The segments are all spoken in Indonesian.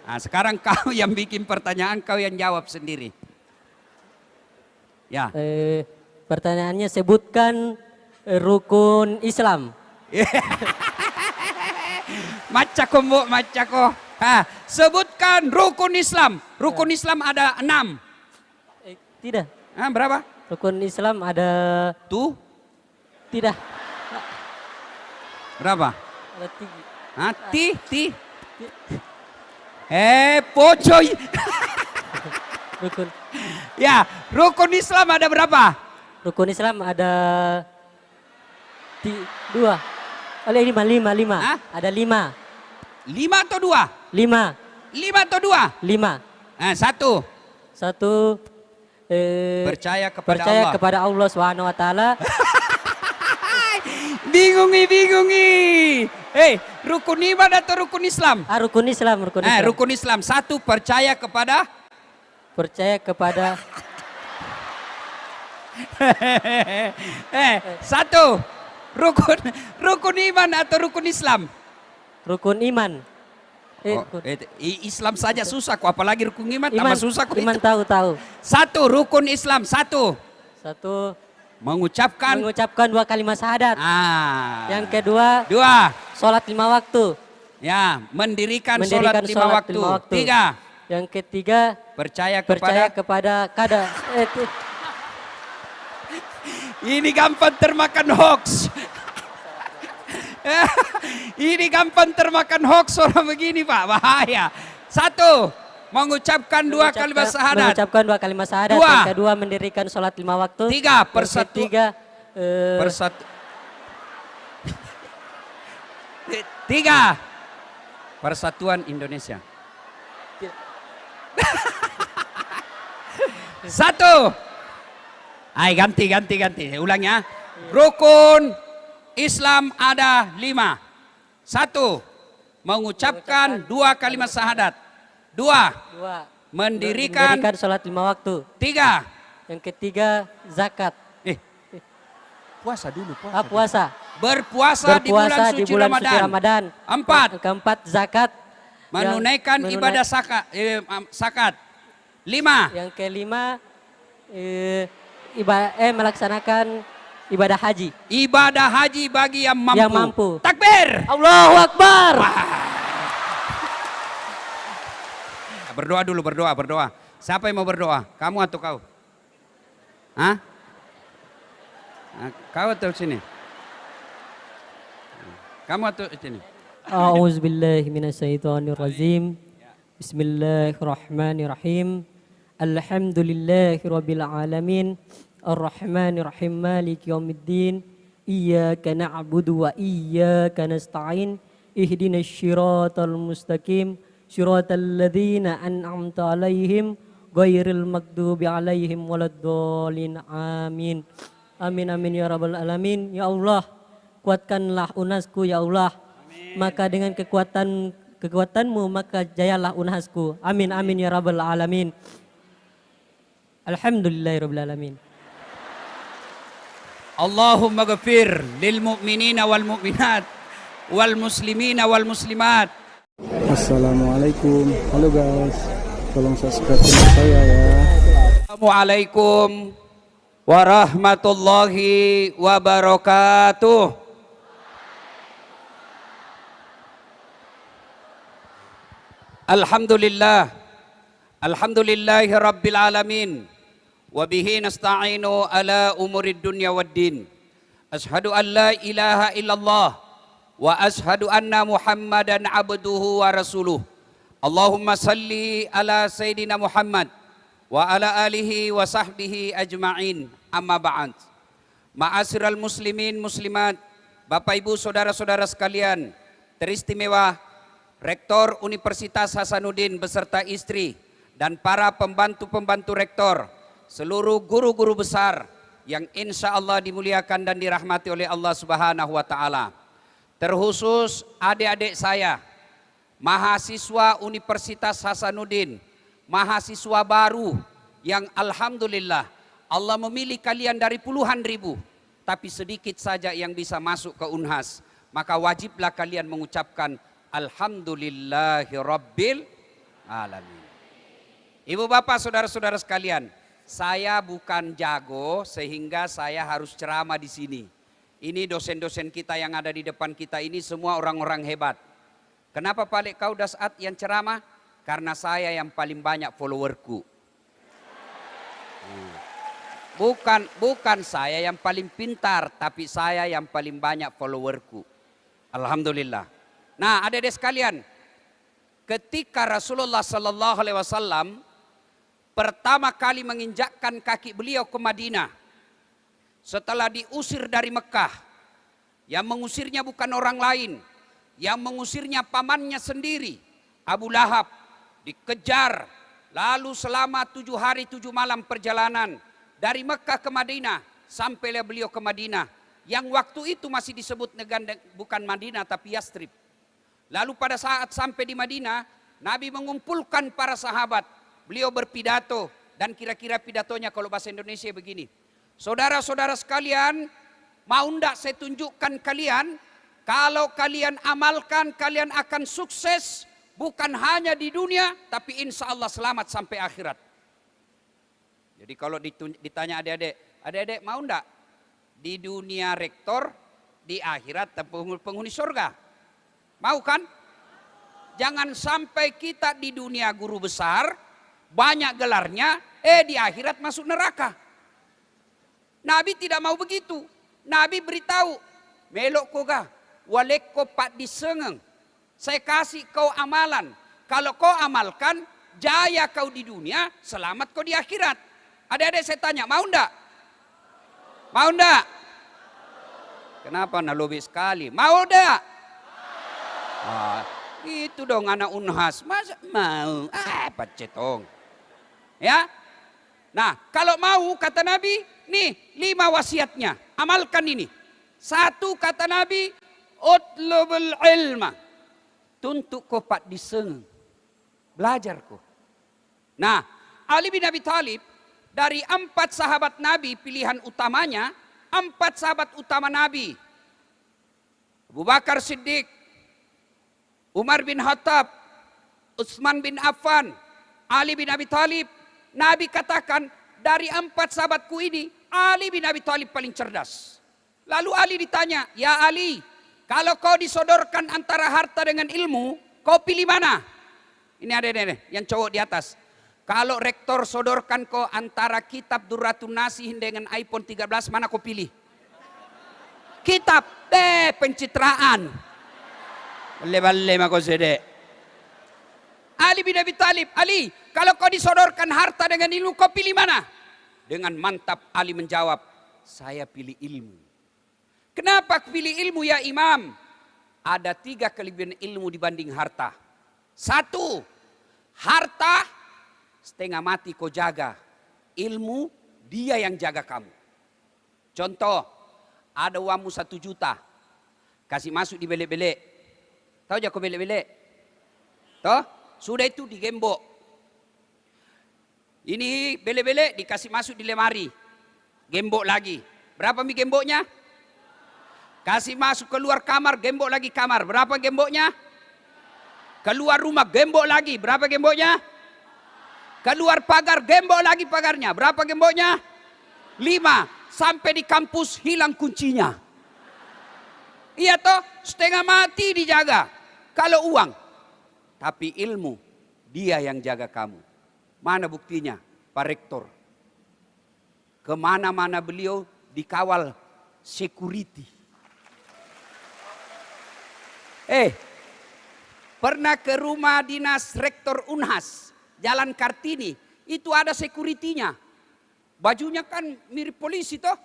Nah, sekarang kau yang bikin pertanyaan, kau yang jawab sendiri. Ya. Pertanyaannya sebutkan rukun Islam. Macako mbok, macako. Sebutkan rukun Islam. Rukun Islam ada 6. Tidak. Berapa? Rukun Islam ada... Tuh. Tidak. Berapa? Ada 3. Pocoy. Rukun. Ya, rukun Islam ada berapa? Rukun Islam ada 2. Oleh 5. Ada 5. 5 atau 2? 5. 5 atau 2? 5. 1. Percaya Percaya Allah. kepada Allah Subhanahu wa taala. Bingungi. Rukun iman atau rukun Islam? Rukun Islam. Rukun Islam. 1, percaya kepada 1. Rukun iman atau rukun Islam? Rukun iman. Islam saja susah kok, apalagi rukun iman tambah susah kok. Iman tahu. 1, rukun Islam. 1. Mengucapkan 2 kalimat syahadat. Yang kedua, 2. sholat 5 waktu. Ya, mendirikan sholat 5 waktu. 3. Yang ketiga, percaya kepada kada. Ini gampang termakan hoax. Ini gampang termakan hoax orang begini, Pak. Bahaya. 1, mengucapkan 2 kalimat syahadat. Mengucapkan 2 kalimat syahadat. 2. Yang kedua, mendirikan sholat 5 waktu. 3, persatuan Indonesia. 1. Ganti. Ulang ya. Rukun Islam ada 5. 1, mengucapkan 2 kalimat syahadat. 2, mendirikan sholat 5 waktu. 3, yang ketiga zakat. Puasa dulu. Puasa. Berpuasa di bulan suci Ramadan. 4, keempat zakat. Menunaikan ibadah zakat. 5, yang kelima melaksanakan ibadah haji. Ibadah haji bagi yang mampu. Takbir. Allahu Akbar. Berdoa dulu, berdoa. Siapa yang mau berdoa? Kamu atau kau? Kau atau sini? Kamu atau sini? A'udzubillahi minasyaitonirrajim. Bismillahirrahmanirrahim. Alhamdulillahirabbil alamin. Ar-Rahmanir-Rahim, Maliki Yaumiddin. Iyyaka na'budu wa iyyaka nasta'in. Ihdinas shiratal mustaqim. Shiratal ladzina an'amta 'alaihim ghairil maghdubi 'alaihim waladdallin. Amin. Amin ya rabbal alamin. Ya Allah, kuatkanlah unasku ya Allah. Amin. Maka dengan kekuatanmu maka jayalah unasku. Amin ya rabbal alamin. Alhamdulillahirabbil alamin. Allahumma ghafir lil mu'minina wal mu'minat wal muslimina wal muslimat. Assalamualaikum. Halo guys, tolong subscribe channel saya ya. Assalamualaikum warahmatullahi wabarakatuh. Alhamdulillahi rabbil alamin. Wabihi nasta'inu ala umurid dunya waddin. Ashhadu an la ilaha illallah wa ashhadu anna Muhammadan abduhu wa rasuluh. Allahumma salli ala Sayyidina Muhammad wa ala alihi wa sahbihi ajma'in. Amma ba'd. Ma'asyiral muslimin muslimat, Bapak Ibu saudara-saudara sekalian, teristimewa Rektor Universitas Hasanuddin beserta istri dan para pembantu-pembantu rektor, seluruh guru-guru besar yang insya Allah dimuliakan dan dirahmati oleh Allah Subhanahu wa Ta'ala. Terkhusus adik-adik saya, mahasiswa Universitas Hasanuddin, mahasiswa baru yang alhamdulillah Allah memilih kalian dari puluhan ribu, tapi sedikit saja yang bisa masuk ke Unhas. Maka wajiblah kalian mengucapkan Alhamdulillahi Rabbil alamin. Ibu bapak saudara-saudara sekalian, saya bukan jago sehingga saya harus ceramah di sini. Ini dosen-dosen kita yang ada di depan kita ini semua orang-orang hebat. Kenapa Pak kau Dasat yang ceramah? Karena saya yang paling banyak followerku. Bukan saya yang paling pintar, tapi saya yang paling banyak followerku. Alhamdulillah. Nah, adik-adik sekalian, ketika Rasulullah Sallallahu Alaihi Wasallam pertama kali menginjakkan kaki beliau ke Madinah, setelah diusir dari Mekah, yang mengusirnya bukan orang lain, yang mengusirnya pamannya sendiri, Abu Lahab, dikejar, lalu selama 7 hari 7 malam perjalanan dari Mekah ke Madinah, sampailah beliau ke Madinah, yang waktu itu masih disebut negara bukan Madinah tapi Yastrib. Lalu pada saat sampai di Madinah, Nabi mengumpulkan para sahabat, beliau berpidato, dan kira-kira pidatonya kalau bahasa Indonesia begini. Saudara-saudara sekalian, mau ndak saya tunjukkan kalian, kalau kalian amalkan, kalian akan sukses, bukan hanya di dunia, tapi insya Allah selamat sampai akhirat. Jadi kalau ditanya adik-adik mau ndak di dunia rektor, di akhirat penghuni surga? Mau kan? Jangan sampai kita di dunia guru besar, banyak gelarnya, di akhirat masuk neraka. Nabi tidak mau begitu. Nabi beritahu, melok koga, walek ko pak disengeng. Saya kasih kau amalan. Kalau kau amalkan, jaya kau di dunia, selamat kau di akhirat. Adik-adik saya tanya, mau ndak? Mau ndak? Kenapa nalobi sekali? Mau ndak? Itu dong anak Unhas. Masa mau? Pacetong. Ya. Nah, kalau mau kata Nabi, nih 5 wasiatnya. Amalkan ini. 1 kata Nabi, utlubul ilma. Tuntut ko pak diseng. Belajar ko. Nah, Ali bin Abi Thalib dari 4 sahabat Nabi pilihan utamanya, 4 sahabat utama Nabi. Abu Bakar Siddiq, Umar bin Khattab, Utsman bin Affan, Ali bin Abi Thalib. Nabi katakan dari 4 sahabatku ini, Ali bin Abi Thalib paling cerdas. Lalu Ali ditanya, ya Ali, kalau kau disodorkan antara harta dengan ilmu, kau pilih mana? Ini ada yang cowok di atas. Kalau rektor sodorkan kau antara kitab Durratun Nasihin dengan iPhone 13, mana kau pilih? Kitab, pencitraan. Bale-bale mako sede. Ali bin Abi Thalib, Ali, kalau kau disodorkan harta dengan ilmu, kau pilih mana? Dengan mantap Ali menjawab, saya pilih ilmu. Kenapa pilih ilmu ya Imam? Ada 3 kelebihan ilmu dibanding harta. 1, harta setengah mati kau jaga. Ilmu dia yang jaga kamu. Contoh, ada uangmu 1 juta. Kasih masuk di belek-belek. Tahu aja kau belek-belek? Toh? Sudah itu digembok. Ini belek-belek dikasih masuk di lemari. Gembok lagi. Berapa mi gemboknya? Kasih masuk keluar kamar, gembok lagi kamar. Berapa gemboknya? Keluar rumah, gembok lagi. Berapa gemboknya? Keluar pagar, gembok lagi pagarnya. Berapa gemboknya? 5. Sampai di kampus hilang kuncinya. Iya toh, setengah mati dijaga. Kalau uang. Tapi ilmu, dia yang jaga kamu. Mana buktinya? Pak Rektor. Kemana-mana beliau dikawal security. Pernah ke rumah dinas Rektor Unhas, Jalan Kartini. Itu ada security-nya. Bajunya kan mirip polisi toh.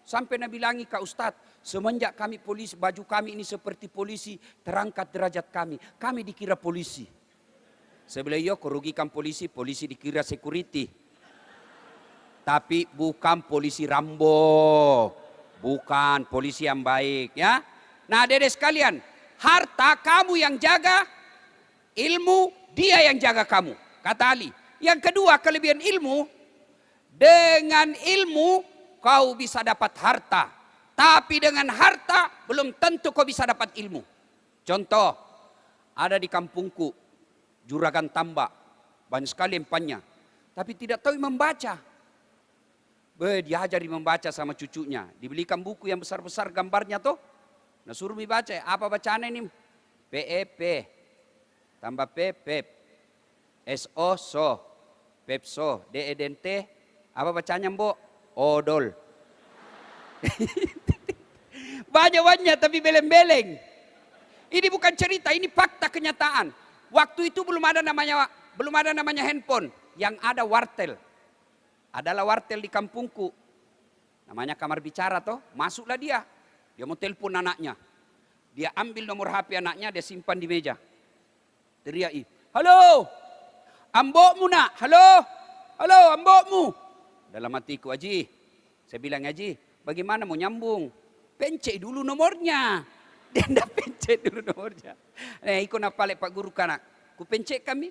Sampai Nabi bilangi ke Ustadz, semenjak kami polisi, baju kami ini seperti polisi, terangkat derajat kami. Kami dikira polisi. Sebelah kerugikan polisi, polisi dikira security. Tapi bukan polisi Rambo. Bukan polisi yang baik ya. Nah adik-adik sekalian, harta kamu yang jaga, ilmu dia yang jaga kamu. Kata Ali. Yang kedua kelebihan ilmu, dengan ilmu kau bisa dapat harta. Tapi dengan harta belum tentu kau bisa dapat ilmu. Contoh, ada di kampungku, Juragan Tambak. banyak sekali empannya. Tapi tidak tahu membaca. Diajari membaca sama cucunya. Dibelikan buku yang besar-besar gambarnya tuh. Nah suruh dibaca. Apa bacaannya ini? PEP. Tambah P, PEP. SO, SO. PEPSO. DEDNT. Apa bacanya mbok? Odol. Banyak-banyak tapi beleng-beleng. Ini bukan cerita, ini fakta kenyataan. Waktu itu belum ada namanya handphone. Yang ada wartel. Adalah wartel di kampungku. Namanya kamar bicara toh. Masuklah dia. Dia mau telepon anaknya. Dia ambil nomor HP anaknya, dia simpan di meja. Teriaki, halo, ambokmu nak, halo, halo ambokmu. Dalam hatiku, Haji, saya bilang Haji, bagaimana mau nyambung? Pencet dulu nomornya. Dia tidak pencet dulu nomornya. Ikut napalek Pak Guru kanak. Ku pencet kami.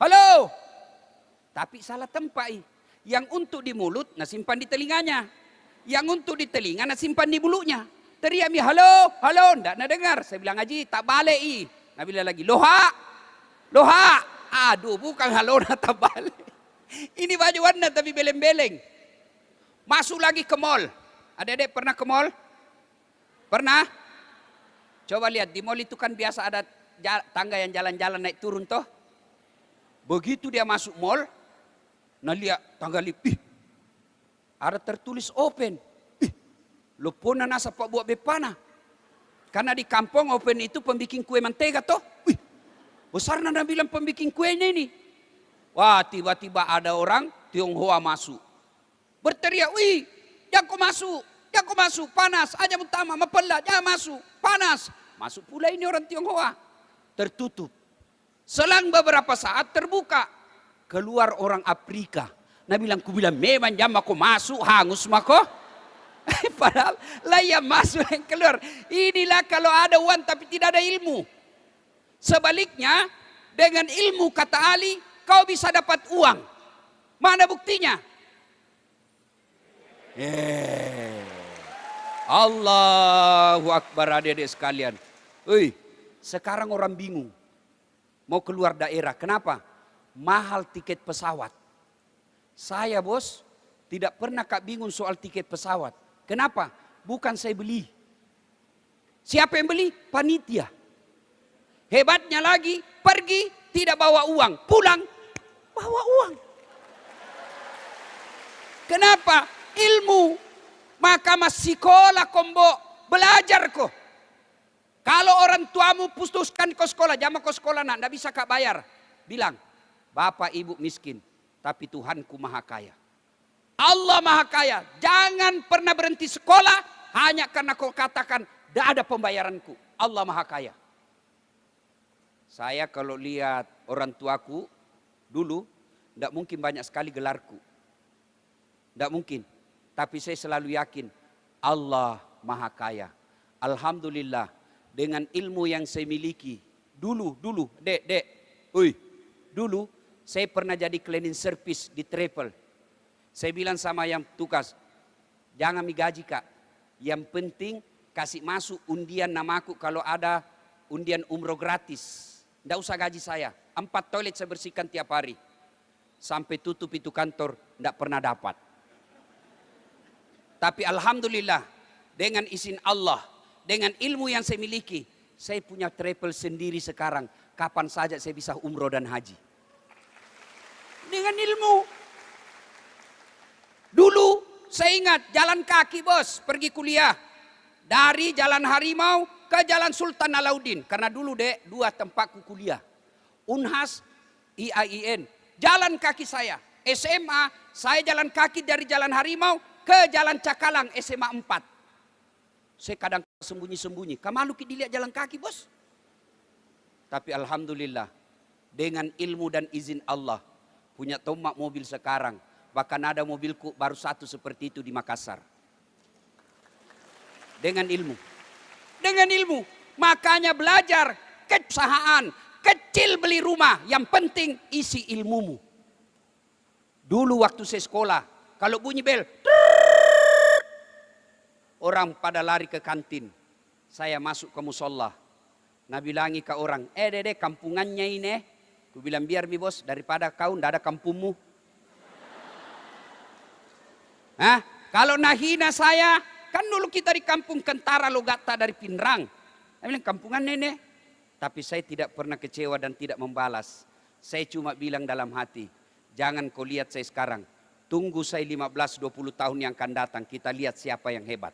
Halo. Tapi salah tempat. Yang untuk di mulut, nah simpan di telinganya. Yang untuk di telinga, nah simpan di mulutnya. Teriak mi, halo, halo, ndak nak dengar. Saya bilang Haji, tak balik. Nah bilang lagi, loha, loha. Aduh, bukan halo, tak balik. Ini baju warna tapi beleng-beleng. Masuk lagi ke mall. Adik-adik pernah ke mall? Pernah? Coba lihat, di mall itu kan biasa ada tangga yang jalan-jalan naik turun toh. Begitu dia masuk mall, nah lihat tangga lift, ada tertulis open. Lupona nasa pak buat bepana. Karena di kampung open itu pembikin kue mentega toh. Besar nanda bilang pembikin kuenya ini. Wah tiba-tiba ada orang Tionghoa masuk. Berteriak, wih jangan kau masuk, panas, aja utama, mapela, jangan masuk, panas. Masuk pula ini orang Tionghoa. Tertutup. Selang beberapa saat terbuka. Keluar orang Afrika. Nah bilang, ku bilang memang jam aku masuk, hangus mako. Padahal lah yang masuk yang keluar. Inilah kalau ada uang tapi tidak ada ilmu. Sebaliknya, dengan ilmu kata Ali, kau bisa dapat uang. Mana buktinya? Allahu Akbar adik-adik sekalian. Sekarang orang bingung. Mau keluar daerah. Kenapa? Mahal tiket pesawat. Saya bos, tidak pernah kak bingung soal tiket pesawat. Kenapa? Bukan saya beli. Siapa yang beli? Panitia. Hebatnya lagi, pergi tidak bawa uang. Pulang, bawa uang. Kenapa? Ilmu. Maka masih sekolah kombo, belajar kok. Kalau orang tuamu putuskan kau sekolah, jangan kau sekolah nak, tidak bisa kak bayar. Bilang, bapak ibu miskin, tapi Tuhanku maha kaya. Allah maha kaya, jangan pernah berhenti sekolah hanya karena kau katakan, tidak ada pembayaranku. Allah maha kaya. Saya kalau lihat orang tuaku dulu, tidak mungkin banyak sekali gelarku. Tidak mungkin. Tapi saya selalu yakin, Allah maha kaya. Alhamdulillah. Dengan ilmu yang saya miliki. Dulu, dek. Dulu saya pernah jadi cleaning service di travel. Saya bilang sama yang tugas, jangan digaji kak. Yang penting kasih masuk undian namaku kalau ada undian umroh gratis. Tidak usah gaji saya. 4 toilet saya bersihkan tiap hari. Sampai tutup itu kantor, tidak pernah dapat. Tapi alhamdulillah, dengan izin Allah, dengan ilmu yang saya miliki, saya punya travel sendiri sekarang. Kapan saja saya bisa umroh dan haji. Dengan ilmu. Dulu saya ingat jalan kaki bos, pergi kuliah. Dari Jalan Harimau ke Jalan Sultan Alauddin. Karena dulu dek, 2 tempatku kuliah. Unhas, IAIN. Jalan kaki saya. SMA, saya jalan kaki dari Jalan Harimau ke Jalan Cakalang, SMA 4. Saya kadang sembunyi-sembunyi. Kamalu dilihat jalan kaki bos. Tapi alhamdulillah. Dengan ilmu dan izin Allah. Punya tomak mobil sekarang. Bahkan ada mobilku baru 1 seperti itu di Makassar. Dengan ilmu. Dengan ilmu. Makanya belajar keusahaan. Kecil beli rumah. Yang penting isi ilmumu. Dulu waktu saya sekolah. Kalau bunyi bel. Orang pada lari ke kantin. Saya masuk ke musola. Nah bilangi ke orang. Dede kampungannya ini. Ku bilang biar mi bos, daripada kau ndak ada kampungmu. Hah? Kalau nahina saya, kan dulu kita di kampung Kentara Logata dari Pinrang. Saya bilang kampungan nenek. Tapi saya tidak pernah kecewa dan tidak membalas. Saya cuma bilang dalam hati, jangan kau lihat saya sekarang. Tunggu saya 15-20 tahun yang akan datang, kita lihat siapa yang hebat.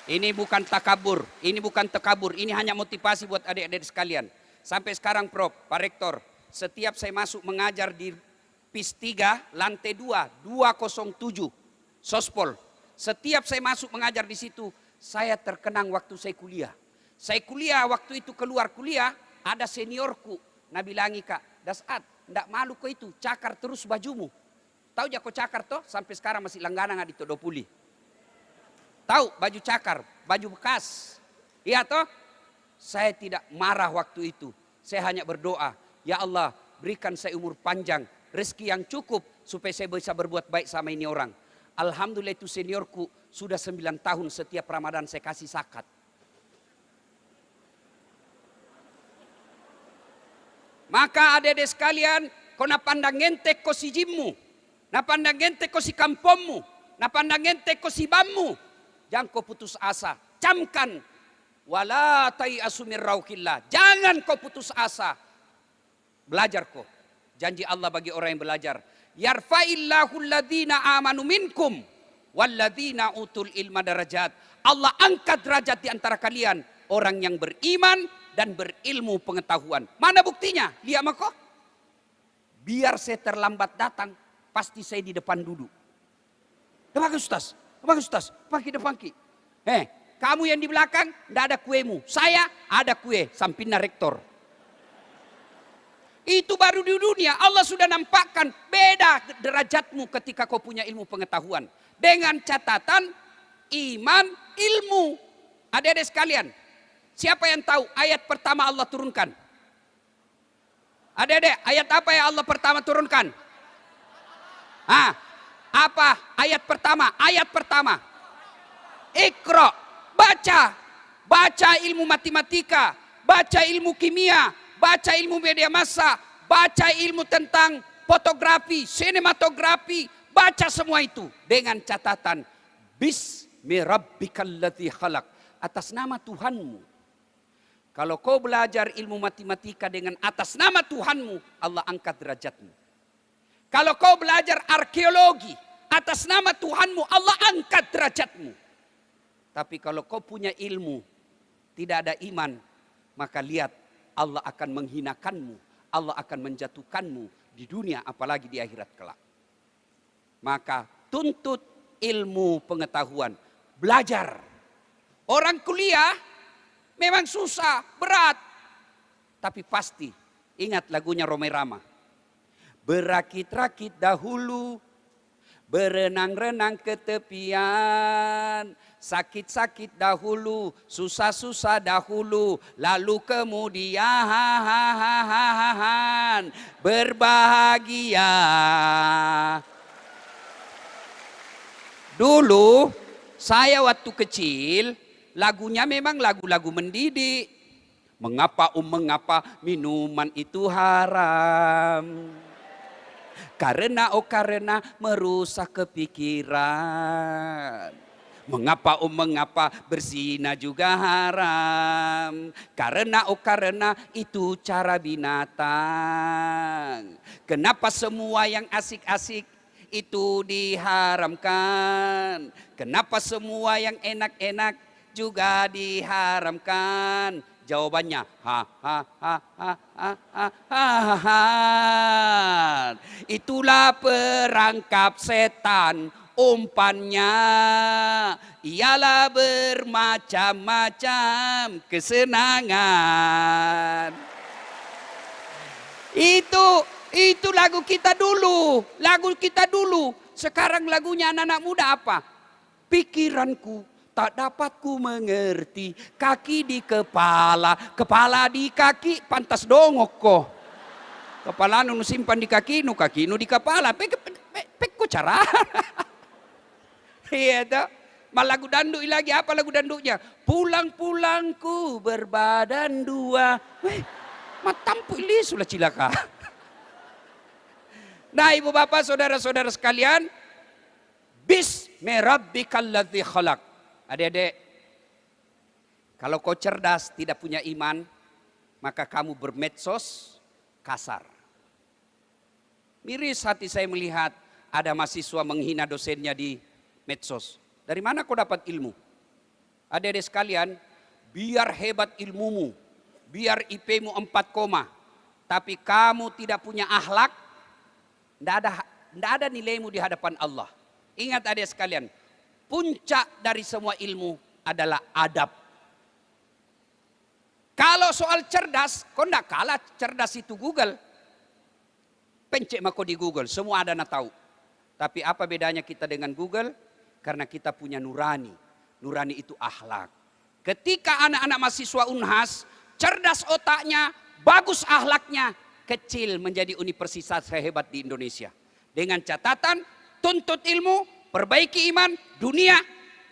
Ini bukan takabur, ini bukan tekabur, ini hanya motivasi buat adik-adik sekalian. Sampai sekarang Prof, Pak Rektor, setiap saya masuk mengajar di PIS 3, lantai 2, 207, Sospol. Setiap saya masuk mengajar di situ, saya terkenang waktu saya kuliah. Saya kuliah, waktu itu keluar kuliah, ada seniorku. Nah bilangi Kak, Dasat, ndak malu kok itu, cakar terus bajumu. Tahu jak kok cakar toh, sampai sekarang masih langganan di Todopuli. Tahu baju cakar, baju bekas. Iya toh? Saya tidak marah waktu itu. Saya hanya berdoa, ya Allah berikan saya umur panjang, rezeki yang cukup supaya saya bisa berbuat baik sama ini orang. Alhamdulillah itu seniorku sudah 9 tahun setiap Ramadan saya kasih zakat. Maka adik-adik sekalian, kau na pandang ente ko si jimmu, na pandang ente ko si kampommu, na pandang ente ko si bammu. Jangan kau putus asa, camkan. Wala tayasu min rauhillah. Jangan kau putus asa. Belajar kau. Janji Allah bagi orang yang belajar. Yarfa'illahu alladhina amanu minkum walladhina utul ilma darajat. Allah angkat derajat di antara kalian orang yang beriman dan berilmu pengetahuan. Mana buktinya? Lihat mako. Biar saya terlambat datang, pasti saya di depan duduk. Bagus Ustaz. Bagus Ustaz, pagi depan ki. Kamu yang di belakang, tidak ada kuemu. Saya ada kue, sampinna rektor. Itu baru di dunia, Allah sudah nampakkan beda derajatmu ketika kau punya ilmu pengetahuan. Dengan catatan, iman, ilmu. Adik-adik sekalian, siapa yang tahu ayat pertama Allah turunkan? Adik-adik, ayat apa yang Allah pertama turunkan? Apa ayat pertama? Ayat pertama. Iqra, baca ilmu matematika, baca ilmu kimia, baca ilmu media massa, baca ilmu tentang fotografi, sinematografi, baca semua itu dengan catatan Bismi rabbikal ladzi khalaq, atas nama Tuhanmu. Kalau kau belajar ilmu matematika dengan atas nama Tuhanmu, Allah angkat derajatmu. Kalau kau belajar arkeologi, atas nama Tuhanmu, Allah angkat derajatmu. Tapi kalau kau punya ilmu, tidak ada iman, maka lihat Allah akan menghinakanmu. Allah akan menjatuhkanmu di dunia, apalagi di akhirat kelak. Maka tuntut ilmu pengetahuan. Belajar. Orang kuliah memang susah, berat. Tapi pasti, ingat lagunya Romai Rama. Berakit-rakit dahulu, berenang-renang ke tepian, sakit-sakit dahulu, susah-susah dahulu, lalu kemudian berbahagia. Dulu saya waktu kecil lagunya memang lagu-lagu mendidik. Mengapa mengapa minuman itu haram? Karena merusak kepikiran. Mengapa mengapa berzina juga haram? Karena itu cara binatang. Kenapa semua yang asik-asik itu diharamkan? Kenapa semua yang enak-enak juga diharamkan? Jawabannya, itulah perangkap setan. Umpannya ialah bermacam-macam kesenangan. Itu lagu kita dulu. Lagu kita dulu. Sekarang lagunya anak-anak muda apa? Pikiranku tak dapat ku mengerti, kaki di kepala, kepala di kaki, pantas dongok ko. Kepala nu simpan di kaki nu di kepala, pek ku cara. Iya toh. Mal lagu danduk lagi, apa lagu danduknya? Pulang-pulangku berbadan dua. Weh, Matampu ili sudah cilaka. Nah ibu bapak saudara-saudara sekalian, Bismi rabbikal ladzi khalaq. Adik-adik, kalau kau cerdas tidak punya iman, maka kamu bermedsos kasar. Miris hati saya melihat ada mahasiswa menghina dosennya di medsos. Dari mana kau dapat ilmu? Adik-adik sekalian, biar hebat ilmumu, biar IP-mu 4 koma, tapi kamu tidak punya akhlak, tidak ada nilaimu di hadapan Allah. Ingat adik sekalian, puncak dari semua ilmu adalah adab. Kalau soal cerdas, kau tidak kalah cerdas itu Google. Pencet mako di Google, semua ada nak tahu. Tapi apa bedanya kita dengan Google? Karena kita punya nurani. Nurani itu akhlak. Ketika anak-anak mahasiswa Unhas, cerdas otaknya, bagus akhlaknya, kecil menjadi universitas hebat di Indonesia. Dengan catatan, tuntut ilmu, perbaiki iman, dunia,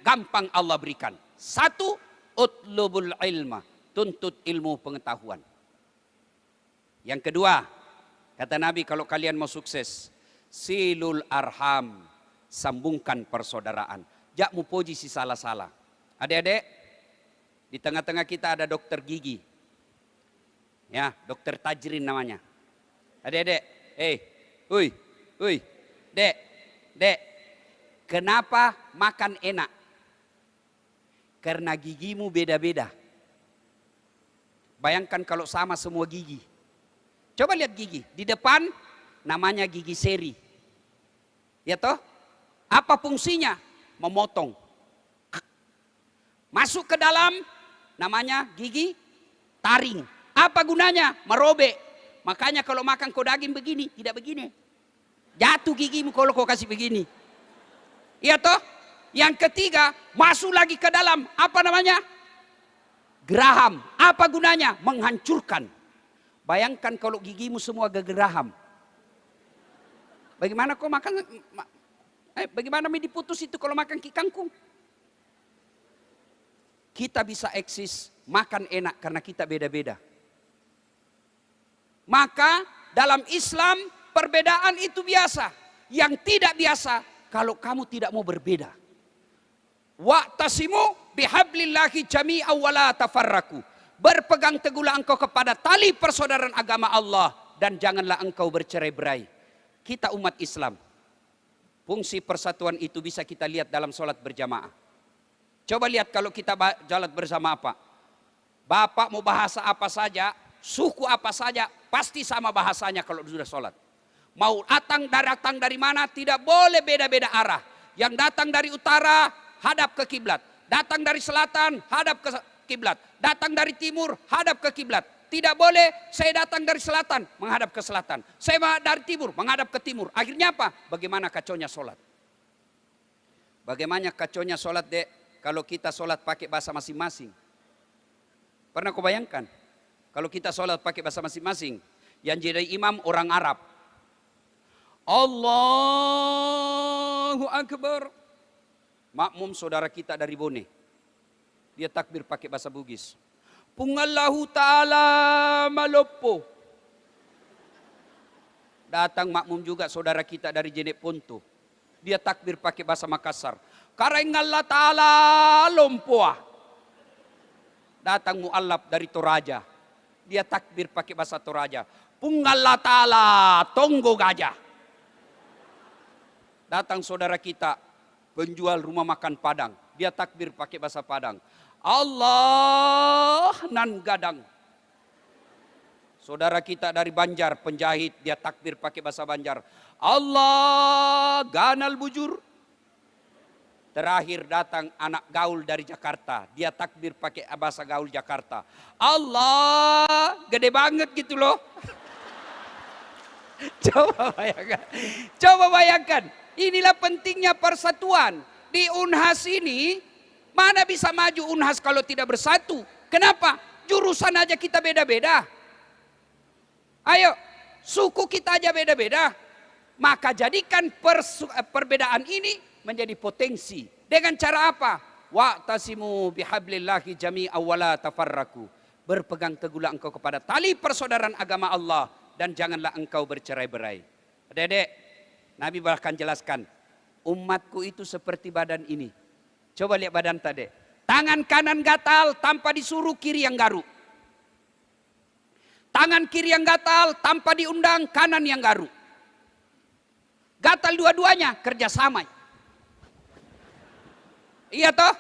gampang Allah berikan. 1, utlubul ilma, tuntut ilmu pengetahuan. Yang kedua, kata Nabi kalau kalian mau sukses, silul arham, sambungkan persaudaraan. Jak mu puji si salah-salah. Adik-adik, di tengah-tengah kita ada dokter gigi. Ya, dokter Tajrin namanya. Adik-adik, dek, kenapa makan enak? Karena gigimu beda-beda. Bayangkan kalau sama semua gigi. Coba lihat gigi. Di depan namanya gigi seri. Ya toh? Apa fungsinya? Memotong. Masuk ke dalam namanya gigi taring. Apa gunanya? Merobek. Makanya kalau makan kau daging begini, tidak begini. Jatuh gigimu kalau kau kasih begini. Iya toh? Yang ketiga, masuk lagi ke dalam. Apa namanya? Geraham. Apa gunanya? Menghancurkan. Bayangkan kalau gigimu semua gegeraham. Bagaimana kau makan? Bagaimana mie diputus itu kalau makan kangkung? Kita bisa eksis makan enak karena kita beda-beda. Maka dalam Islam perbedaan itu biasa. Yang tidak biasa kalau kamu tidak mau berbeda. Wa'tasimu bihablillahi jami'an wa la tafarraku. Berpegang teguhlah engkau kepada tali persaudaraan agama Allah dan janganlah engkau bercerai-berai. Kita umat Islam, fungsi persatuan itu bisa kita lihat dalam sholat berjamaah. Coba lihat kalau kita sholat bersama apa. Bapak mau bahasa apa saja, suku apa saja, pasti sama bahasanya kalau sudah sholat. Mau datang dari mana, tidak boleh beda-beda arah. Yang datang dari utara, hadap ke kiblat. Datang dari selatan, hadap ke kiblat. Datang dari timur, hadap ke kiblat. Tidak boleh saya datang dari selatan, menghadap ke selatan. Saya dari timur, menghadap ke timur. Akhirnya apa? Bagaimana kacaunya sholat? Bagaimana kacaunya sholat, dek? Kalau kita sholat pakai bahasa masing-masing. Pernah kau bayangkan? Kalau kita sholat pakai bahasa masing-masing. Yang jadi imam orang Arab. Allahu Akbar. Makmum saudara kita dari Bone. Dia takbir pakai bahasa Bugis. Pungallahu ta'ala malopo. Datang makmum juga saudara kita dari Jenek Ponto. Dia takbir pakai bahasa Makassar. Karengallah ta'ala lompoa. Datang mu'allab dari Toraja. Dia takbir pakai bahasa Toraja. Pungallah ta'ala tonggo gajah. Datang saudara kita penjual rumah makan Padang. Dia takbir pakai bahasa Padang. Allah nan gadang. Saudara kita dari Banjar, penjahit, dia takbir pakai bahasa Banjar. Allah ganal bujur. Terakhir datang anak gaul dari Jakarta. Dia takbir pakai bahasa gaul Jakarta. Allah gede banget gitu loh. Coba bayangkan. Coba bayangkan. Inilah pentingnya persatuan. Di Unhas ini, mana bisa maju Unhas kalau tidak bersatu? Kenapa? Jurusan aja kita beda-beda. Ayo, suku kita aja beda-beda. Maka jadikan perbedaan ini menjadi potensi. Dengan cara apa? Wa'tasimu bihablillahi jami'an wa la tafarraku. Berpegang teguhlah engkau kepada tali persaudaraan agama Allah dan janganlah engkau bercerai-berai. Adik-adik, Nabi bahkan jelaskan, umatku itu seperti badan ini. Coba lihat badan tadi. Tangan kanan gatal tanpa disuruh, kiri yang garuk. Tangan kiri yang gatal tanpa diundang, kanan yang garuk. Gatal dua-duanya, kerjasama. Iya toh?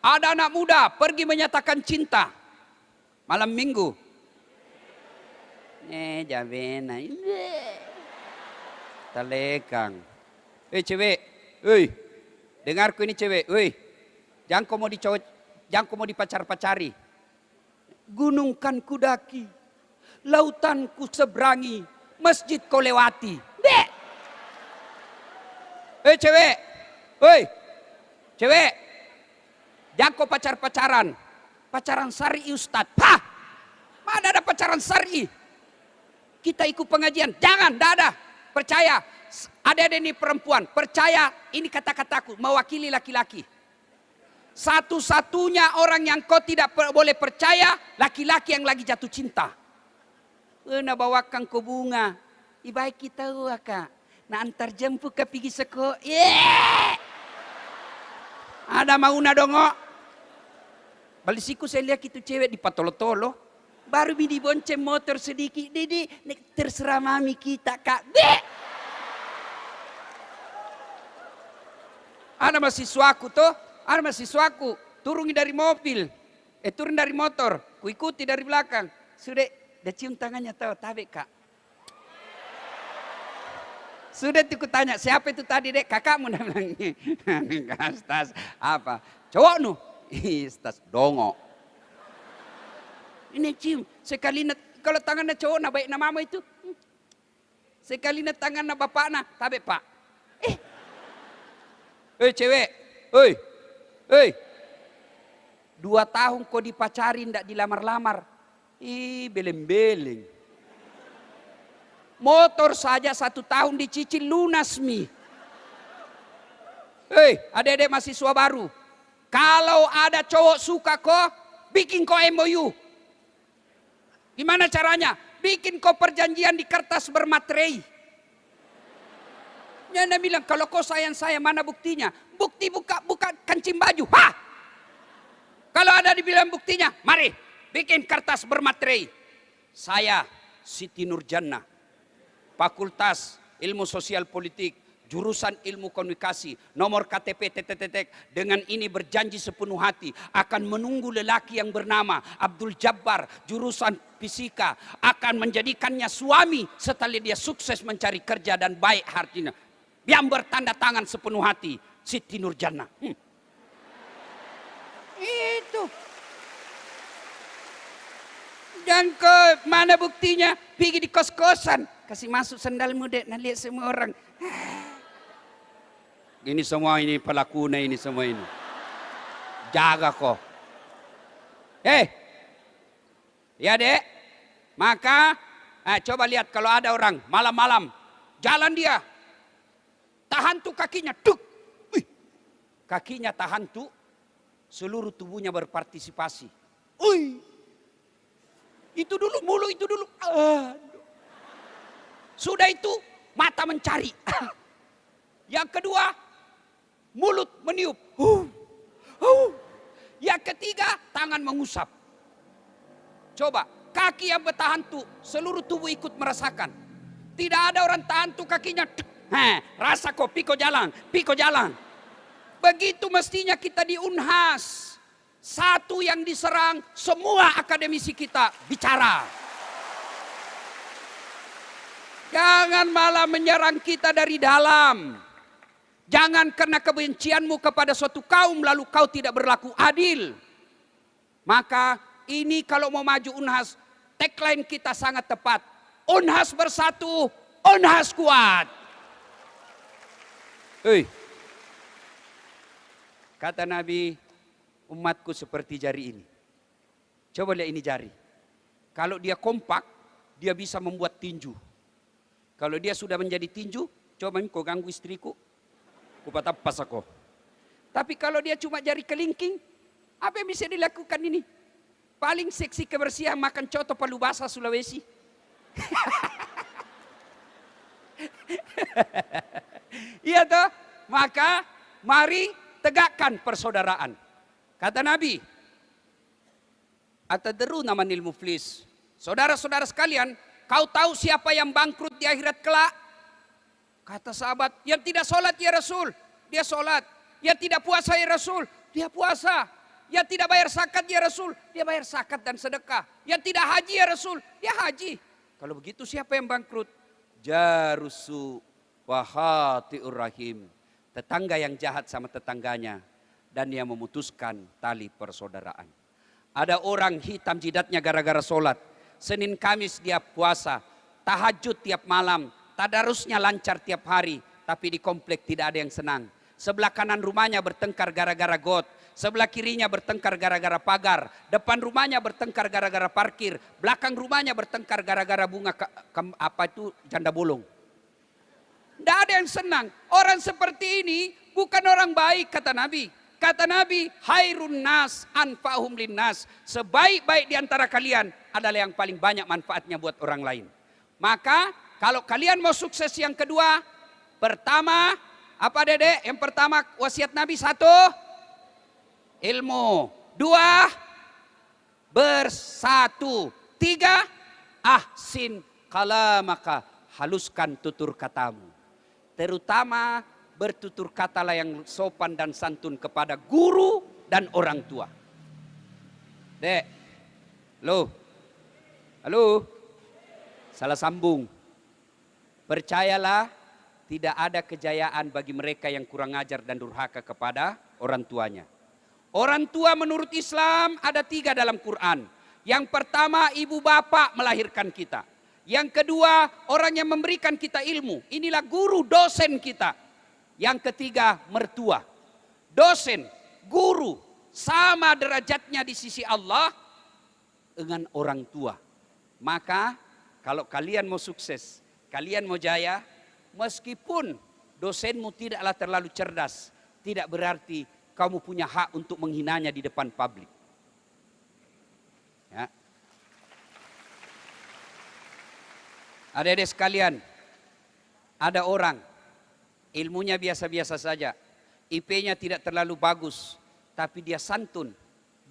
Ada anak muda pergi menyatakan cinta malam minggu. Jabena. Talekang. Cewek. Dengarku ini cewek. Jangan kau mau dicowok, jangan kau mau dipacar-pacari. Gunung kan ku daki, lautan ku seberangi, masjid kau lewati. Cewek. Cewek. Jangan kau pacar-pacaran. Pacaran syar'i Ustaz. Mana ada pacaran syar'i? Kita ikut pengajian. Jangan, tidak ada. Percaya. Ada ini perempuan. Percaya, ini kata-kataku. Mewakili laki-laki. Satu-satunya orang yang kau tidak boleh percaya, laki-laki yang lagi jatuh cinta. Nak bawakan kau bunga. Baik kita kak. Nak antar jemput ke pergi seko. Ada mauna dongo. Balisiku saya lihat itu cewek di patolo-tolo. Baru bini bonceng motor sedikit. Dede, terserah mami kita kak. Ada mahasiswaku tuh. Ada mahasiswaku. Turun dari mobil. Turun dari motor. Ku ikuti dari belakang. Sudah, cium tangannya tahu. Tabe kak. Sudah tuh tanya, siapa itu tadi dek? Kakakmu namanya. Kastas apa? Cowok nu? Istas dongo. Ini cium. Sekali kalau tangannya cowok na baik nama itu. Sekali tangan na bapak na, tabe pak. Cewek. 2 tahun kau dipacarin ndak dilamar-lamar. Beleng-beleng. Motor saja 1 tahun dicicil lunas mi. Adik-adik mahasiswa baru. Kalau ada cowok suka kok, bikin kok MOU. Gimana caranya? Bikin kok perjanjian di kertas bermaterai. Nyana bilang, kalau kau sayang saya, mana buktinya? Bukti buka kancing baju. Kalau ada dibilang buktinya, mari bikin kertas bermaterai. Saya Siti Nurjannah. Fakultas Ilmu Sosial Politik, jurusan Ilmu Komunikasi, nomor KTP dengan ini berjanji sepenuh hati akan menunggu lelaki yang bernama Abdul Jabbar, jurusan Fisika, akan menjadikannya suami setelah dia sukses mencari kerja dan baik hatinya. Yang bertanda tangan sepenuh hati, Siti Nurjannah. Itu. Dan ke mana buktinya? Pergi di kos-kosan. Kasih masuk sandalmu dek, nah lihat semua orang. Ini semua ini pelakuna ini semua ini. Jaga kok. Ya dek. Maka coba lihat kalau ada orang malam-malam jalan dia. Tahan tuh kakinya. Duk. Kakinya tahan tuh. Seluruh tubuhnya berpartisipasi. Itu dulu mulu, itu dulu. Sudah itu mata mencari. Yang kedua mulut meniup. Yang ketiga tangan mengusap. Coba kaki yang bertahan tuh seluruh tubuh ikut merasakan. Tidak ada orang tahan tuh kakinya. Rasa kok piko jalan. Begitu mestinya kita di Unhas. Satu yang diserang semua akademisi kita bicara. Jangan malah menyerang kita dari dalam. Jangan karena kebencianmu kepada suatu kaum lalu kau tidak berlaku adil. Maka ini kalau mau maju Unhas, tagline kita sangat tepat. Unhas bersatu, Unhas kuat. Kata Nabi, umatku seperti jari ini. Coba lihat ini jari. Kalau dia kompak, dia bisa membuat tinju. Kalau dia sudah menjadi tinju, coba kau ganggu istriku, kupatapas aku. Tapi kalau dia cuma jari kelingking, apa yang bisa dilakukan ini? Paling seksi kebersihan makan coto palu basah Sulawesi. Iya toh? Maka mari tegakkan persaudaraan. Kata Nabi, atadruna manil muflis. Saudara-saudara sekalian, kau tahu siapa yang bangkrut di akhirat kelak? Kata sahabat, yang tidak sholat ya Rasul, dia sholat. Yang tidak puasa ya Rasul, dia puasa. Yang tidak bayar zakat ya Rasul, dia bayar zakat dan sedekah. Yang tidak haji ya Rasul, dia haji. Kalau begitu siapa yang bangkrut? Jarusu wahatiur rahim. Tetangga yang jahat sama tetangganya. Dan dia memutuskan tali persaudaraan. Ada orang hitam jidatnya gara-gara sholat. Senin Kamis dia puasa. Tahajud tiap malam. Tadarusnya lancar tiap hari. Tapi di komplek tidak ada yang senang. Sebelah kanan rumahnya bertengkar gara-gara got. Sebelah kirinya bertengkar gara-gara pagar. Depan rumahnya bertengkar gara-gara parkir. Belakang rumahnya bertengkar gara-gara bunga janda bolong. Tidak ada yang senang. Orang seperti ini bukan orang baik kata Nabi. Kata Nabi, hairun nas anfa'hum linnas. Sebaik-baik di antara kalian adalah yang paling banyak manfaatnya buat orang lain. Maka kalau kalian mau sukses yang kedua, pertama, apa Dedek? Yang pertama wasiat Nabi satu, ilmu. Dua, bersatu. Tiga, ahsin kalamaka, haluskan tutur katamu. Terutama bertutur katalah yang sopan dan santun kepada guru dan orang tua. Dek, halo, salah sambung. Percayalah, tidak ada kejayaan bagi mereka yang kurang ajar dan durhaka kepada orang tuanya. Orang tua menurut Islam ada 3 dalam Quran. Yang pertama, ibu bapak melahirkan kita. Yang kedua, orang yang memberikan kita ilmu. Inilah guru, dosen kita. Yang ketiga, mertua. Dosen, guru, sama derajatnya di sisi Allah dengan orang tua. Maka kalau kalian mau sukses, kalian mau jaya, meskipun dosenmu tidaklah terlalu cerdas, tidak berarti kamu punya hak untuk menghinanya di depan publik. Ya. Adik-adik sekalian, ada orang ilmunya biasa-biasa saja, IP-nya tidak terlalu bagus, tapi dia santun.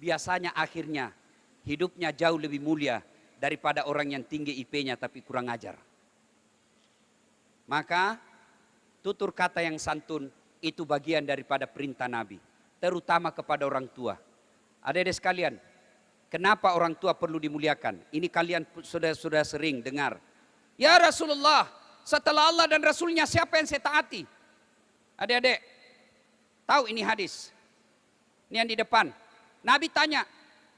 Biasanya akhirnya hidupnya jauh lebih mulia daripada orang yang tinggi IP-nya tapi kurang ajar. Maka tutur kata yang santun itu bagian daripada perintah Nabi, terutama kepada orang tua. Adik-adik sekalian, kenapa orang tua perlu dimuliakan? Ini kalian sudah sering dengar. Ya Rasulullah, setelah Allah dan Rasulnya siapa yang saya taati? Adik-adik, tahu ini hadis. Ini yang di depan. Nabi tanya,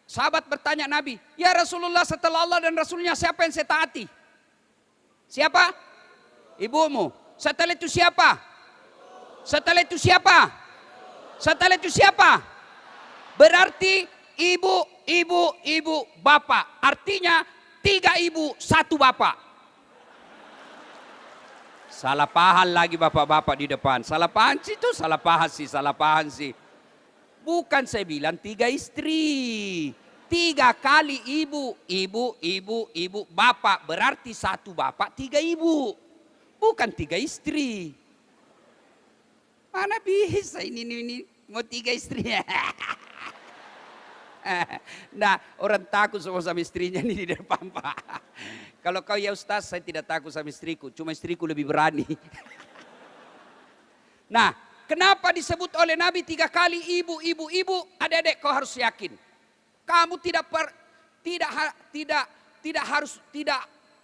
sahabat bertanya Nabi, ya Rasulullah setelah Allah dan Rasulnya siapa yang saya taati? Siapa? Ibumu. Setelah itu siapa? Setelah itu siapa? Setelah itu siapa? Berarti ibu, bapak. Artinya 3 ibu, 1 bapak. Salah paham lagi bapak-bapak di depan. Salah paham sih itu, salah paham sih. Bukan saya bilang 3 istri. 3 kali ibu, bapak. Berarti 1 bapak, 3 ibu. Bukan 3 istri. Mana bisa ini mau 3 istri. Nah, orang takut sama istrinya ini di depan Pak. Kalau kau ya Ustaz, saya tidak takut sama istriku, cuma istriku lebih berani. Nah, kenapa disebut oleh Nabi 3 kali ibu? Adik-adik kau harus yakin. Kamu tidak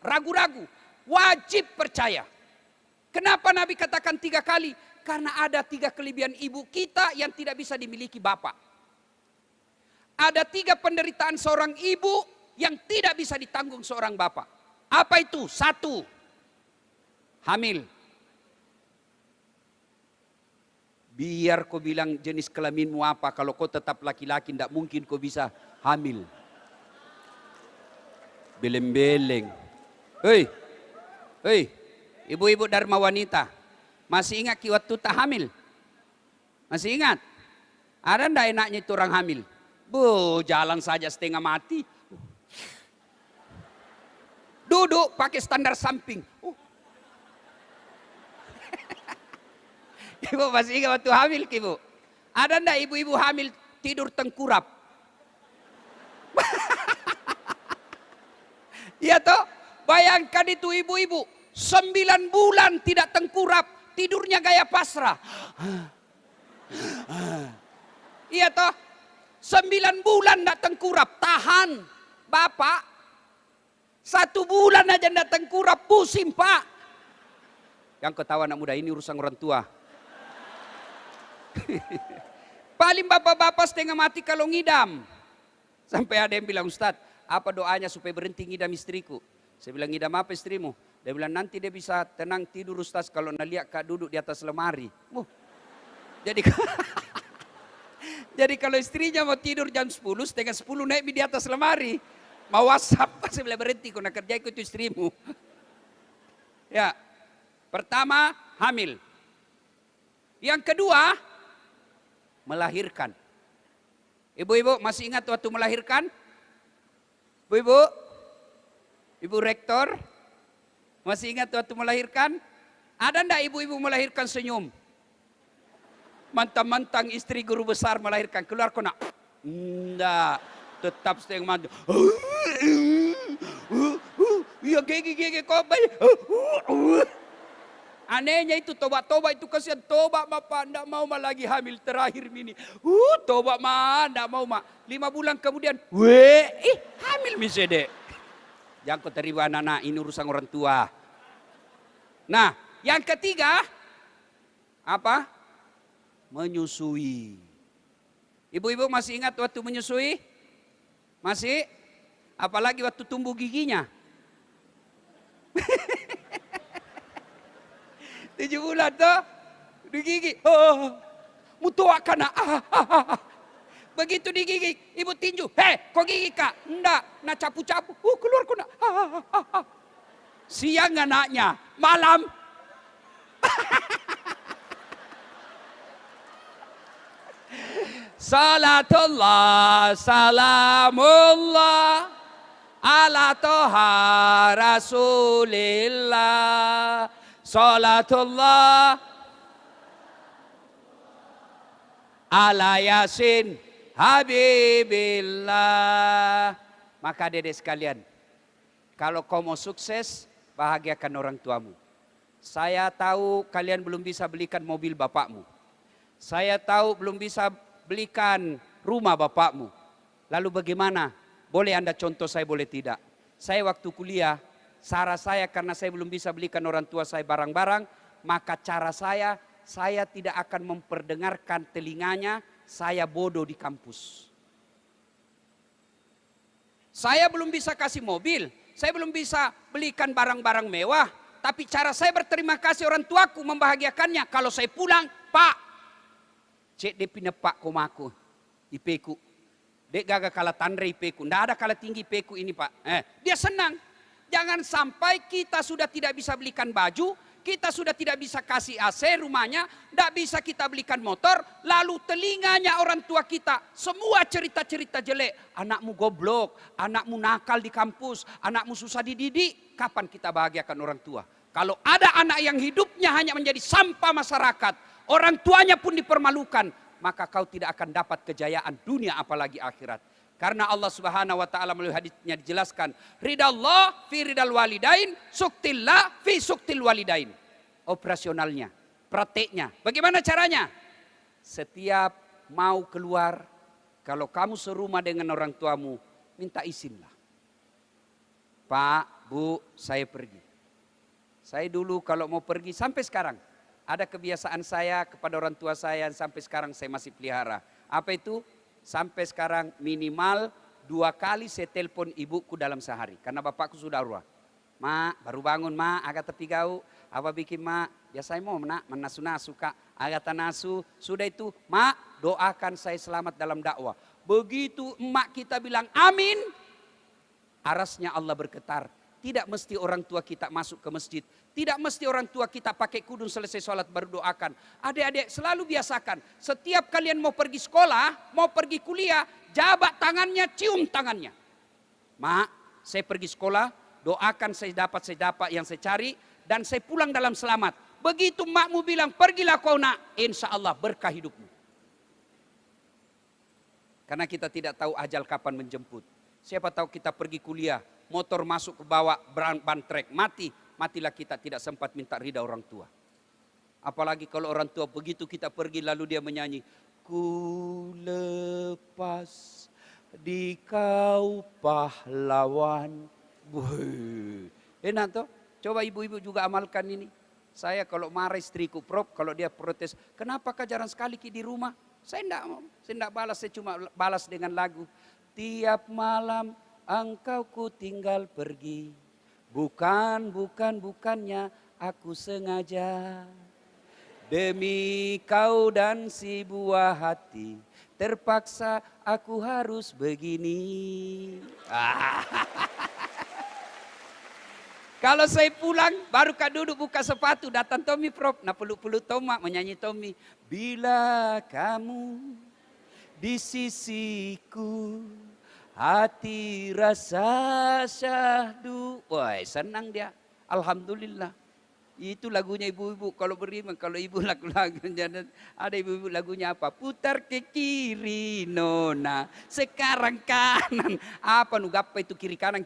ragu-ragu, wajib percaya. Kenapa Nabi katakan 3 kali? Karena ada 3 kelebihan ibu kita yang tidak bisa dimiliki bapak. Ada 3 penderitaan seorang ibu yang tidak bisa ditanggung seorang bapak. Apa itu? 1, hamil. Biar kau bilang jenis kelaminmu apa, kalau kau tetap laki-laki tidak mungkin kau bisa hamil. Beleng-beleng. Hei, ibu-ibu Dharma Wanita, masih ingat waktu tak hamil? Masih ingat? Ada ndak enaknya itu orang hamil? Jalan saja setengah mati. Duduk pakai standar samping. Ibu masih ingat waktu hamil, Ibu? Ada enggak ibu-ibu hamil tidur tengkurap? Iya toh? Bayangkan itu ibu-ibu 9 bulan tidak tengkurap, tidurnya gaya pasrah. Iya toh? 9 bulan tidak tengkurap, tahan. Bapak, 1 bulan aja tidak tengkurap, pusing Pak. Yang ketawa anak muda, ini urusan orang tua. Paling bapak-bapak setengah mati kalau ngidam. Sampai ada yang bilang, Ustadz, apa doanya supaya berhenti ngidam istriku? Saya bilang, ngidam apa istrimu? Dia bilang, nanti dia bisa tenang tidur Ustadz kalau lihat Kak duduk di atas lemari. Jadi jadi kalau istrinya mau tidur jam 10, setengah 10 naik di atas lemari. Mau WhatsApp, saya bilang berhenti kau nak kerja ikut istrimu. Ya, pertama hamil. Yang kedua, melahirkan. Ibu-ibu masih ingat waktu melahirkan? Ibu-ibu? Ibu rektor? Masih ingat waktu melahirkan? Ada enggak ibu-ibu melahirkan senyum? Mantang-mantang istri guru besar melahirkan. Keluar kau nak? Enggak. Tetap setengah mati. Ya gigi kau bayi. Anehnya itu tobat itu kasihan. Tobat Bapak enggak mau lagi hamil terakhir ini. Tobat mah enggak mau mak. 5 bulan kemudian, hamil misalnya. Jangan kau terima anak-anak, ini urusan orang tua. Nah, yang ketiga apa? Menyusui. Ibu-ibu masih ingat waktu menyusui? Masih? Apalagi waktu tumbuh giginya. 7 bulan tuh di gigi. Mutua kana. Begitu digigit, ibu tinju. Kok gigi Kak? Enggak, nak capu-capu. Keluar kok nak. Siang anaknya, malam. Salatullah, salamullah ala toha rasulillah. Salatullah ala yasin habibillah. Maka dedek sekalian, kalau kau mau sukses, bahagiakan orang tuamu. Saya tahu kalian belum bisa belikan mobil bapakmu. Saya tahu belum bisa belikan rumah bapakmu. Lalu bagaimana? Boleh Anda contoh, saya boleh tidak. Saya waktu kuliah, cara saya karena saya belum bisa belikan orang tua saya barang-barang, maka cara saya tidak akan memperdengarkan telinganya, saya bodoh di kampus. Saya belum bisa kasih mobil, saya belum bisa belikan barang-barang mewah, tapi cara saya berterima kasih orang tuaku membahagiakannya. Kalau saya pulang, Pak, cek dia pindah Pak komaku, IP-ku. Dek gagal kalah tandre IP-ku, nggak ada kalah tinggi IP-ku ini Pak. Dia senang. Jangan sampai kita sudah tidak bisa belikan baju, kita sudah tidak bisa kasih AC rumahnya, tidak bisa kita belikan motor, lalu telinganya orang tua kita semua cerita-cerita jelek. Anakmu goblok, anakmu nakal di kampus, anakmu susah dididik. Kapan kita bahagiakan orang tua? Kalau ada anak yang hidupnya hanya menjadi sampah masyarakat, orang tuanya pun dipermalukan, maka kau tidak akan dapat kejayaan dunia apalagi akhirat. Karena Allah Subhanahu wa taala melalui hadisnya dijelaskan, ridallah fi ridal walidain, suktillah fi suktil walidain. Operasionalnya, prakteknya. Bagaimana caranya? Setiap mau keluar, kalau kamu serumah dengan orang tuamu, minta izinlah. Pak, Bu, saya pergi. Saya dulu kalau mau pergi sampai sekarang, ada kebiasaan saya kepada orang tua saya sampai sekarang saya masih pelihara. Apa itu? Sampai sekarang minimal 2 kali saya telepon ibuku dalam sehari. Karena bapakku sudah arwah. Mak, baru bangun mak, agak tepi gau. Apa bikin mak? Ya saya mau nak menasu-nasu kak. Agak tanasu. Sudah itu, mak doakan saya selamat dalam dakwah. Begitu emak kita bilang amin, arasnya Allah bergetar. Tidak mesti orang tua kita masuk ke masjid. Tidak mesti orang tua kita pakai kudung selesai sholat baru doakan. Adik-adik selalu biasakan. Setiap kalian mau pergi sekolah, mau pergi kuliah, jabat tangannya, cium tangannya. Mak, saya pergi sekolah, doakan saya dapat yang saya cari, dan saya pulang dalam selamat. Begitu makmu bilang, pergilah kau nak, insya Allah berkah hidupmu. Karena kita tidak tahu ajal kapan menjemput. Siapa tahu kita pergi kuliah, motor masuk ke bawah, ban trek, matilah kita tidak sempat minta ridha orang tua. Apalagi kalau orang tua begitu kita pergi lalu dia menyanyi, ku lepas di kau pahlawan. Enak toh? Coba ibu-ibu juga amalkan ini. Saya kalau marah istriku, Prof, kalau dia protes, kenapa kau jarang sekali di rumah? Saya tidak balas, saya cuma balas dengan lagu. Tiap malam engkau ku tinggal pergi, bukannya aku sengaja. Demi kau dan si buah hati, terpaksa aku harus begini. Kalau saya pulang, baru kak duduk buka sepatu, datang Tommy, Prof. Nah peluk-peluk Tomak, menyanyi Tommy. Bila kamu di sisiku, hati rasa syahdu. Wah, senang dia. Alhamdulillah. Itu lagunya ibu-ibu kalau beriman, kalau ibu lagu-lagu ada ibu-ibu lagunya apa? Putar ke kiri nona, sekarang kanan. Apa nugapa itu kiri kanan?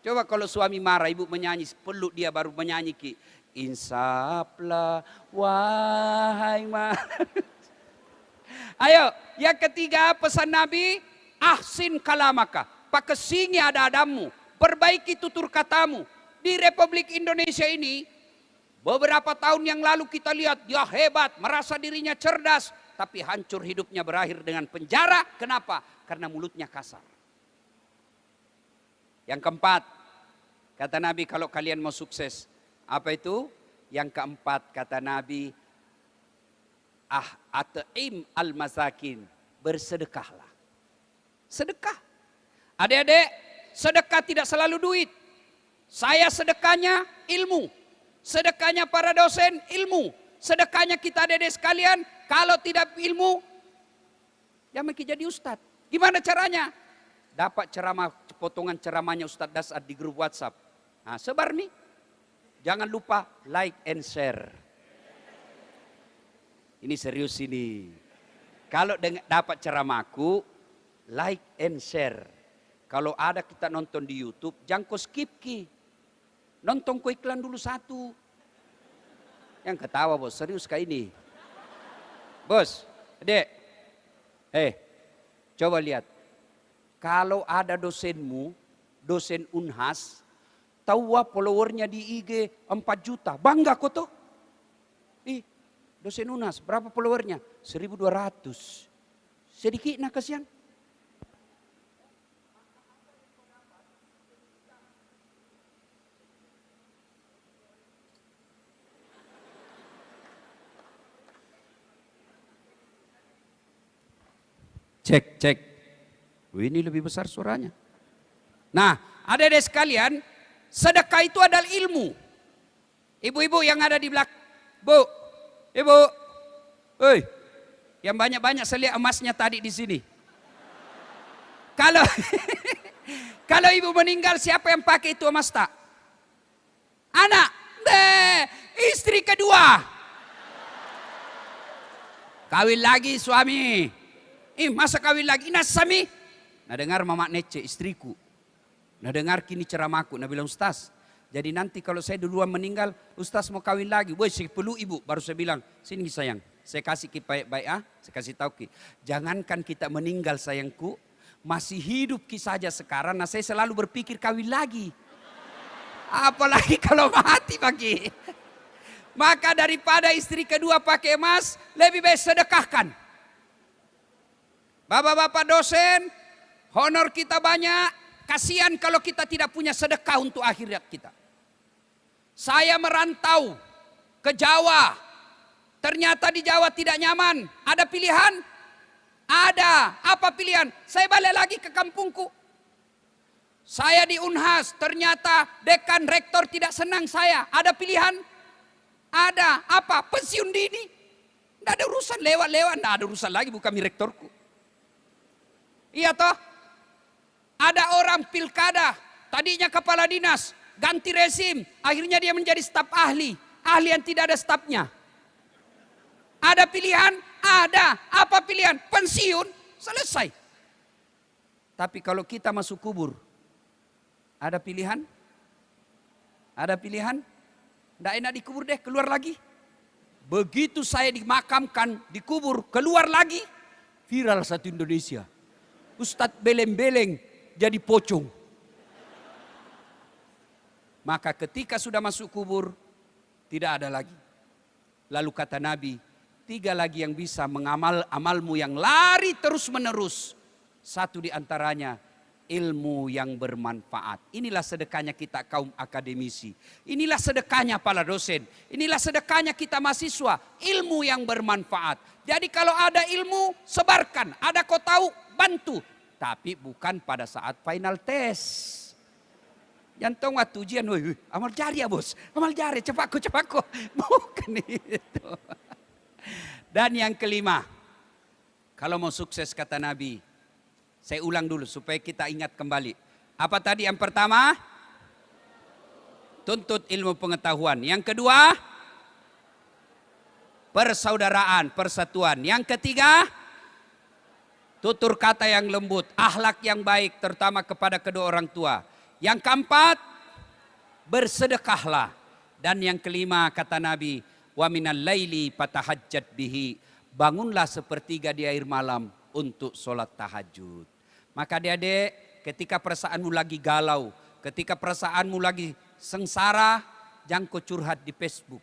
Coba kalau suami marah ibu menyanyi, peluk dia baru menyanyi ki. Insaplah wahai Ayo, yang ketiga pesan Nabi, ahsin kalamaka, pakesingi ada-adamu, perbaiki tutur katamu. Di Republik Indonesia ini, beberapa tahun yang lalu kita lihat dia hebat, merasa dirinya cerdas, tapi hancur hidupnya berakhir dengan penjara. Kenapa? Karena mulutnya kasar. Yang keempat, kata Nabi kalau kalian mau sukses, apa itu? Yang keempat kata Nabi, at'im al-masakin, bersedekahlah. Sedekah. Adik-adik, sedekah tidak selalu duit. Saya sedekahnya ilmu, sedekahnya para dosen ilmu, sedekahnya kita adik-adik sekalian. Kalau tidak ilmu, jangan jadi ustadz. Gimana caranya? Dapat ceramah, potongan ceramahnya Ustadz Dasad di grup WhatsApp. Nah, sebar nih. Jangan lupa like and share. Ini serius ini. Kalau dapat ceramahku, like and share. Kalau ada kita nonton di YouTube, jangan kau skip ki. Nonton ko iklan dulu satu. Yang ketawa bos, serius kayak ini. Bos, dek. Coba lihat. Kalau ada dosenmu, dosen Unhas, tahu followernya di IG 4 juta. Bangga kok tuh. Dosen Unhas, berapa followernya? 1.200. Sedikit nah kasihan. Cek. Ini lebih besar suaranya. Nah, adik-adik sekalian, sedekah itu adalah ilmu. Ibu-ibu yang ada di belakang. Ibu. Yang banyak-banyak saya lihat emasnya tadi di sini. Kalau ibu meninggal siapa yang pakai itu emas tak? Anak. Istri kedua. Kawin lagi suami. Masa kawin lagi? Nasami. Nah dengar mama Nece istriku. Nah dengar kini ceramahku. Nah bilang Ustaz. Jadi nanti kalau saya duluan meninggal. Ustaz mau kawin lagi. Boy saya perlu ibu. Baru saya bilang. Sini sayang. Saya kasih ki baik-baik Saya kasih tahu ki. Jangankan kita meninggal sayangku. Masih hidup ki saja sekarang. Nah saya selalu berpikir kawin lagi. Apalagi kalau mati pagi. Maka daripada istri kedua pakai emas. Lebih baik sedekahkan. Bapak-bapak dosen, honor kita banyak, kasihan kalau kita tidak punya sedekah untuk akhirat kita. Saya merantau ke Jawa, ternyata di Jawa tidak nyaman, ada pilihan? Ada, apa pilihan? Saya balik lagi ke kampungku. Saya di Unhas, ternyata dekan rektor tidak senang saya, ada pilihan? Ada, apa? Pensiun dini. Tidak ada urusan lewat-lewat, tidak ada urusan lagi bukan rektorku. Iya toh? Ada orang pilkada, tadinya kepala dinas, ganti rezim, akhirnya dia menjadi staf ahli. Ahli yang tidak ada stafnya. Ada pilihan? Ada. Apa pilihan? Pensiun, selesai. Tapi kalau kita masuk kubur, ada pilihan? Ada pilihan? Tidak enak dikubur deh, keluar lagi. Begitu saya dimakamkan, dikubur, keluar lagi. Viral satu Indonesia. Ustadz beleng-beleng jadi pocong. Maka ketika sudah masuk kubur, tidak ada lagi. Lalu kata Nabi, 3 lagi yang bisa mengamal amalmu yang lari terus menerus. Satu di antaranya, ilmu yang bermanfaat. Inilah sedekahnya kita kaum akademisi. Inilah sedekahnya para dosen. Inilah sedekahnya kita mahasiswa. Ilmu yang bermanfaat. Jadi kalau ada ilmu, sebarkan. Ada kau tahu, bantu. Tapi bukan pada saat final test. Jantung waktu ujian, amal jari ya bos. Amal jari, cepat ko. Bukan itu. Dan yang kelima, kalau mau sukses kata Nabi, saya ulang dulu supaya kita ingat kembali. Apa tadi yang pertama? Tuntut ilmu pengetahuan. Yang kedua, persaudaraan, persatuan. Yang ketiga, tutur kata yang lembut, akhlak yang baik terutama kepada kedua orang tua. Yang keempat, bersedekahlah. Dan yang kelima kata Nabi, wa minal laili fatahajjat bihi. Bangunlah sepertiga di akhir malam untuk sholat tahajud. Maka adik-adik, ketika perasaanmu lagi galau, ketika perasaanmu lagi sengsara, jangan kau curhat di Facebook.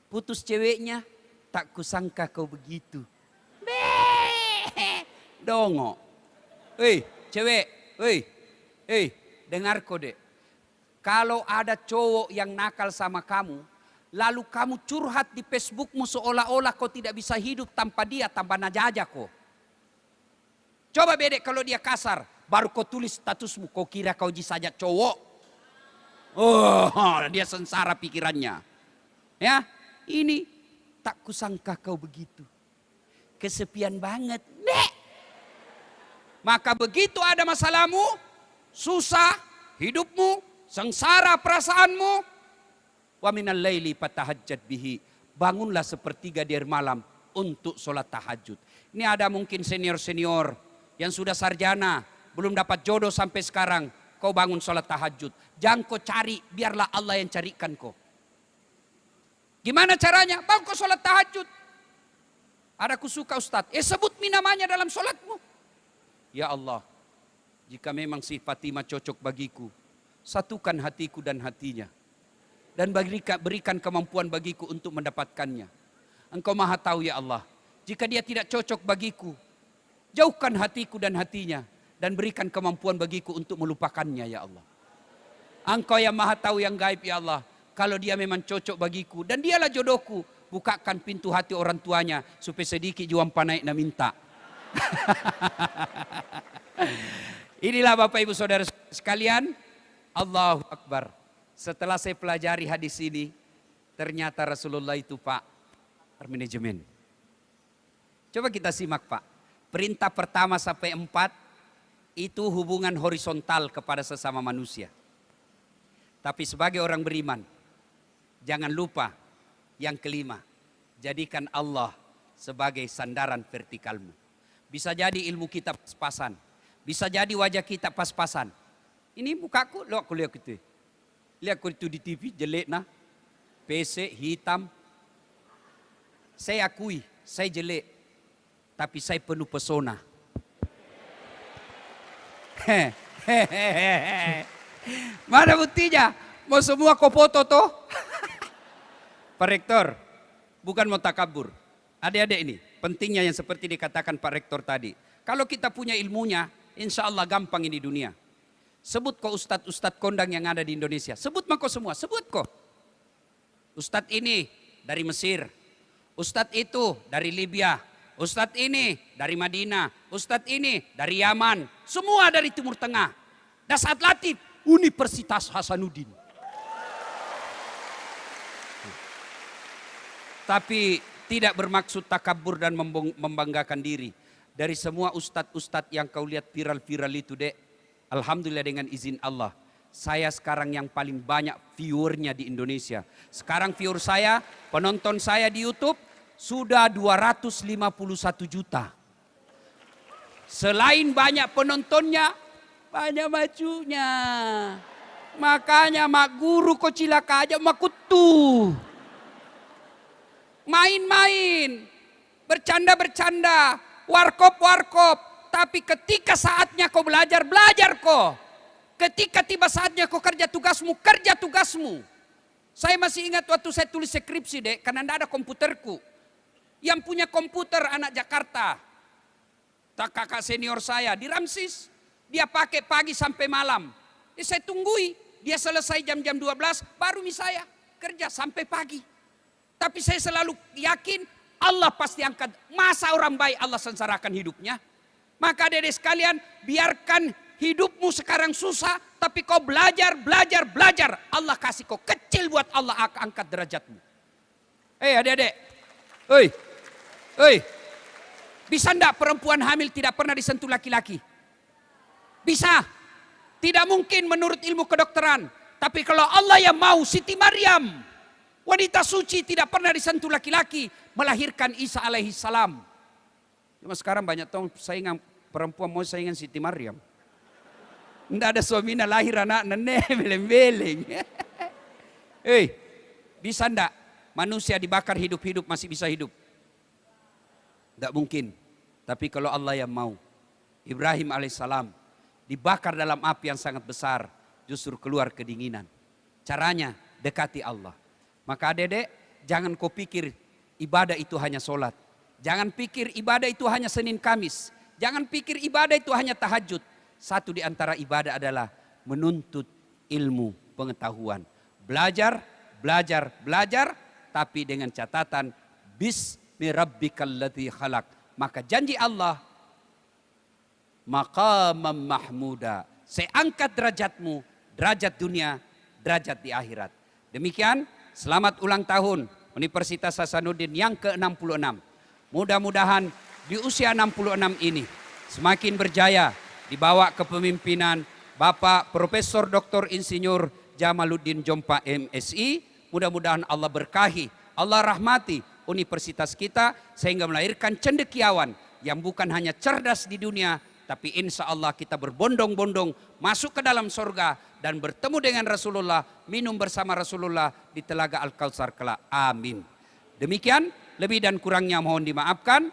Putus ceweknya, tak kusangka kau begitu. Dongo. Cewek, dengar kau dek. Kalau ada cowok yang nakal sama kamu, lalu kamu curhat di Facebookmu seolah-olah kau tidak bisa hidup tanpa dia, tanpa najajah kau. Coba bedek kalau dia kasar, baru kau tulis statusmu, kau kira kau saja cowok. Oh, dia sengsara pikirannya. Ya, ini tak kusangka kau begitu. Kesepian banget. Nek. Maka begitu ada masalahmu, susah hidupmu, sengsara perasaanmu, wa minal laili fatahajjat bihi. Bangunlah sepertiga di malam untuk sholat tahajud. Ini ada mungkin senior-senior yang sudah sarjana, belum dapat jodoh sampai sekarang. Kau bangun sholat tahajud. Jangan kau cari, biarlah Allah yang carikan kau. Gimana caranya? Bangun kau sholat tahajud. Ada kusuka Ustadz. Sebut namanya dalam sholatmu. Ya Allah, jika memang si Fatimah cocok bagiku, satukan hatiku dan hatinya. Dan berikan kemampuan bagiku untuk mendapatkannya. Engkau maha tahu ya Allah. Jika dia tidak cocok bagiku, jauhkan hatiku dan hatinya. Dan berikan kemampuan bagiku untuk melupakannya ya Allah. Engkau yang maha tahu yang gaib ya Allah. Kalau dia memang cocok bagiku dan dialah jodohku, bukakan pintu hati orang tuanya supaya sedikit juang panai na minta. Inilah Bapak Ibu Saudara sekalian. Allahu Akbar. Setelah saya pelajari hadis ini, ternyata Rasulullah itu Pak, manajemen. Coba kita simak Pak. Perintah pertama sampai 4 itu hubungan horizontal kepada sesama manusia. Tapi sebagai orang beriman, jangan lupa yang kelima, jadikan Allah sebagai sandaran vertikalmu. Bisa jadi ilmu kita pas-pasan, bisa jadi wajah kita pas-pasan. Ini mukaku, lo aku lihat gitu. Lihat aku itu di TV jelek nah, PC hitam. Saya akui, saya jelek, tapi saya penuh pesona. Mana buktinya? Mau semua kau foto toh? Pak Rektor, bukan mau takabur. Adik-adik ini, pentingnya yang seperti dikatakan Pak Rektor tadi. Kalau kita punya ilmunya, insya Allah gampang ini dunia. Sebut kau ustadz-ustadz kondang yang ada di Indonesia. Sebut kau semua, sebut kau. Ustadz ini dari Mesir. Ustadz itu dari Libya. Ustadz ini dari Madinah. Ustadz ini dari Yaman. Semua dari Timur Tengah. Dasat Latif, Universitas Hasanuddin. Tapi tidak bermaksud takabur dan membanggakan diri. dari semua ustadz-ustadz yang kau lihat viral-viral itu dek, alhamdulillah dengan izin Allah, saya sekarang yang paling banyak viewernya di Indonesia. Sekarang viewer saya, penonton saya di YouTube sudah 251 juta. Selain banyak penontonnya, banyak majunya. Makanya mak guru kok cilaka aja mak kutu. Main-main, bercanda-bercanda, warkop-warkop. Tapi ketika saatnya kau belajar, belajar kau. Ketika tiba saatnya kau kerja tugasmu, kerja tugasmu. Saya masih ingat waktu saya tulis skripsi dek, karena tidak ada komputerku. Yang punya komputer anak Jakarta. Tak kakak senior saya di Ramsis. Dia pakai pagi sampai malam. Saya tunggui, dia selesai jam-jam 12, baru saya kerja sampai pagi. Tapi saya selalu yakin Allah pasti angkat. Masa orang baik Allah sengsarakan hidupnya? Maka adik-adik sekalian, biarkan hidupmu sekarang susah, tapi kau belajar. Allah kasih kau kecil buat Allah angkat derajatmu. Adik-adik, bisa enggak perempuan hamil tidak pernah disentuh laki-laki? Bisa. Tidak mungkin menurut ilmu kedokteran. Tapi kalau Allah yang mau, Siti Maryam, wanita suci tidak pernah disentuh laki-laki, melahirkan Isa alaihi salam. Cuma sekarang banyak saingan perempuan mau saingan Siti Maryam. Tidak ada suaminya lahir anak nenek beleng-beleng. Bisa enggak manusia dibakar hidup-hidup masih bisa hidup? Tidak mungkin. Tapi kalau Allah yang mau, Ibrahim alaihissalam dibakar dalam api yang sangat besar, justru keluar kedinginan. Caranya dekati Allah. Maka adik-adik, jangan kau pikir ibadah itu hanya sholat. Jangan pikir ibadah itu hanya Senin Kamis. Jangan pikir ibadah itu hanya tahajud. Satu di antara ibadah adalah menuntut ilmu pengetahuan. Belajar, tapi dengan catatan Bismi rabbikal ladzi khalaq. Maka janji Allah, maqamam mahmuda. Saya angkat derajatmu, derajat dunia, derajat di akhirat. Demikian, selamat ulang tahun Universitas Hasanuddin yang ke-66. Mudah-mudahan di usia 66 ini semakin berjaya dibawa kepemimpinan Bapak Profesor Dr. Insinyur Jamaluddin Jompa MSI. Mudah-mudahan Allah berkahi, Allah rahmati universitas kita sehingga melahirkan cendekiawan yang bukan hanya cerdas di dunia, tapi insya Allah kita berbondong-bondong masuk ke dalam surga dan bertemu dengan Rasulullah, minum bersama Rasulullah di Telaga Al-Kautsar kelak. Amin. Demikian, lebih dan kurangnya mohon dimaafkan.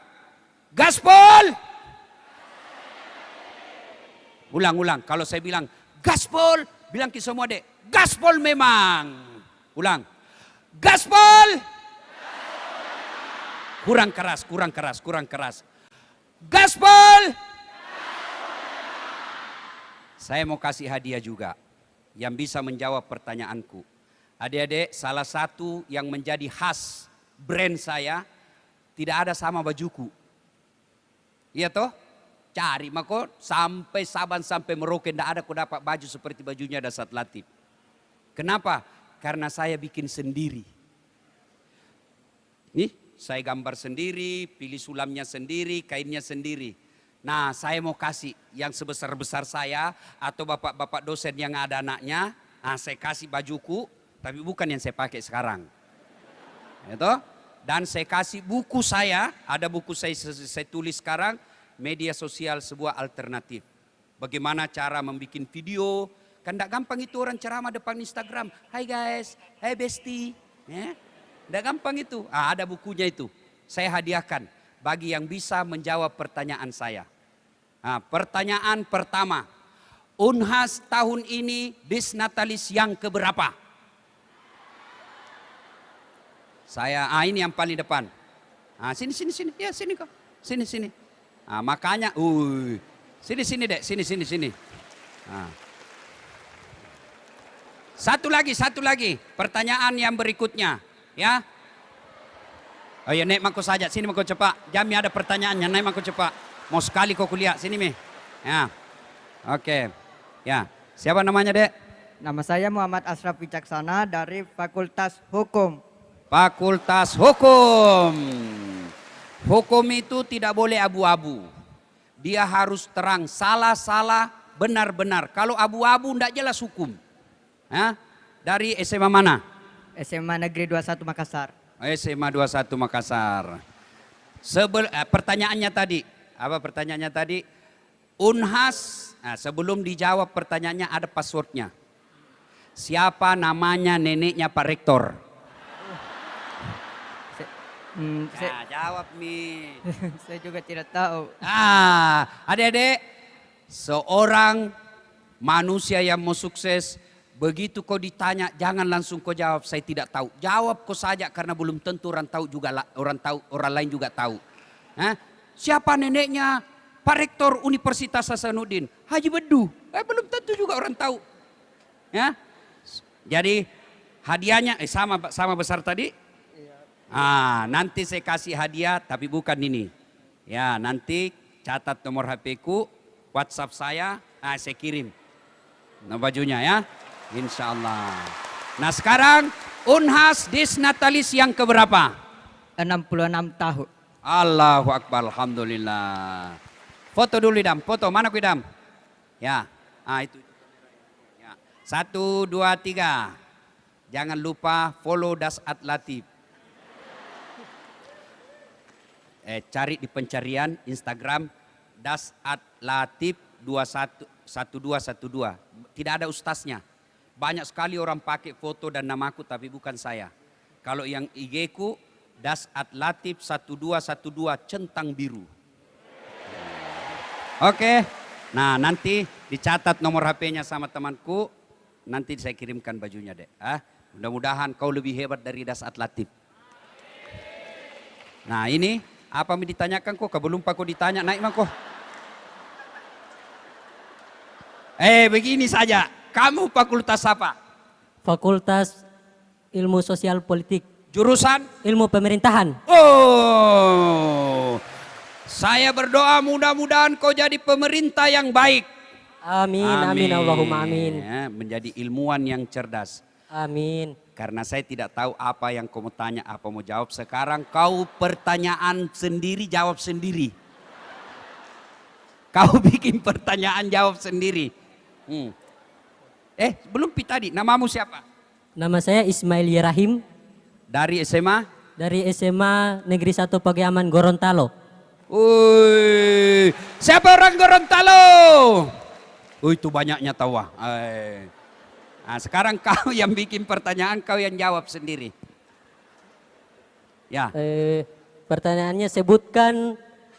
Gaspol! Ulang. Kalau saya bilang gaspol, bilang ke semua dek, gaspol memang. Ulang. Gaspol! Kurang keras. Gaspol! Saya mau kasih hadiah juga yang bisa menjawab pertanyaanku. Adik-adik, salah satu yang menjadi khas brand saya, tidak ada sama bajuku. Iya toh? Cari mako sampai Saban sampai Merauke tidak ada kau dapat baju seperti bajunya Dasat Latif. Kenapa? Karena saya bikin sendiri. Nih, saya gambar sendiri, pilih sulamnya sendiri, kainnya sendiri. Nah, saya mau kasih yang sebesar-besar saya atau bapak-bapak dosen yang ada anaknya, saya kasih bajuku, tapi bukan yang saya pakai sekarang. Itu. Dan saya kasih buku saya, ada buku saya tulis sekarang, media sosial sebuah alternatif. Bagaimana cara membuat video, kan tidak gampang itu orang ceramah depan Instagram. Hai guys, hai bestie. Tidak gampang itu. Ada bukunya itu. Saya hadiahkan bagi yang bisa menjawab pertanyaan saya. Pertanyaan pertama, Unhas tahun ini Disnatalis yang keberapa? Saya, ini yang paling depan. Sini. Ya, sini kok. Sini. Makanya, sini dek, sini. Satu lagi. Pertanyaan yang berikutnya, ya. Oh ya, naik mako saja, sini mako cepat. Jami ada pertanyaannya, naik mako cepat. Mau sekali kau kuliah, sini mi. Ya, oke. Ya, siapa namanya dek? Nama saya Muhammad Asraf Wicaksana dari Fakultas Hukum. Fakultas Hukum. Hukum itu tidak boleh abu-abu. dia harus terang. Salah-salah, benar-benar. Kalau abu-abu tidak jelas hukum. Dari SMA mana? SMA Negeri 21 Makassar. SMA 21 Makassar. Pertanyaannya tadi, apa pertanyaannya tadi? Unhas, sebelum dijawab pertanyaannya ada passwordnya. Siapa namanya neneknya Pak Rektor? Jawab nih. Saya juga tidak tahu. Adik-adik, seorang manusia yang mau sukses, begitu kau ditanya jangan langsung kau jawab saya tidak tahu. Jawab kau saja karena belum tentu orang tahu juga, orang lain juga tahu. Siapa neneknya Pak Rektor Universitas Hasanuddin? Haji Bedu. Belum tentu juga orang tahu. Ya. Jadi hadiahnya sama besar tadi. Nanti saya kasih hadiah tapi bukan ini. Ya, nanti catat nomor HP ku, WhatsApp saya kirim. Nah, bajunya ya. Insya Allah. Nah sekarang Unhas Disnatalis yang keberapa? 66 tahun. Allahu Akbar, Alhamdulillah. Foto dulu Idam, foto mana ku Idam? Ya, itu. Ya. 1, 2, 3. Jangan lupa follow Dasat Latif. Cari di pencarian Instagram Dasat Latif 1212. Tidak ada ustaznya. Banyak sekali orang pakai foto dan namaku tapi bukan saya. Kalau yang IG ku Dasat Latif 1212 centang biru. Oke. Nah, nanti dicatat nomor HP-nya sama temanku. Nanti saya kirimkan bajunya, Dek. Mudah-mudahan kau lebih hebat dari Dasat Latif. Nah, ini apa yang ditanyakan kok? Belum pak kau ditanya, naik mah kok. Begini saja. Kamu fakultas apa? Fakultas Ilmu Sosial Politik. Jurusan? Ilmu Pemerintahan. Oh, saya berdoa mudah-mudahan kau jadi pemerintah yang baik. Amin, amin, Allahumma amin. Ya, menjadi ilmuwan yang cerdas. Amin. Karena saya tidak tahu apa yang kau mau tanya, apa mau jawab. Sekarang kau pertanyaan sendiri, jawab sendiri. Kau bikin pertanyaan, jawab sendiri. Belum tadi, namamu siapa? Nama saya Ismail Yerahim. Dari SMA? Dari SMA Negeri 1 Pagiaman Gorontalo. Siapa orang Gorontalo? Itu banyaknya tahu. Nah, sekarang kau yang bikin pertanyaan, kau yang jawab sendiri. Ya. Pertanyaannya sebutkan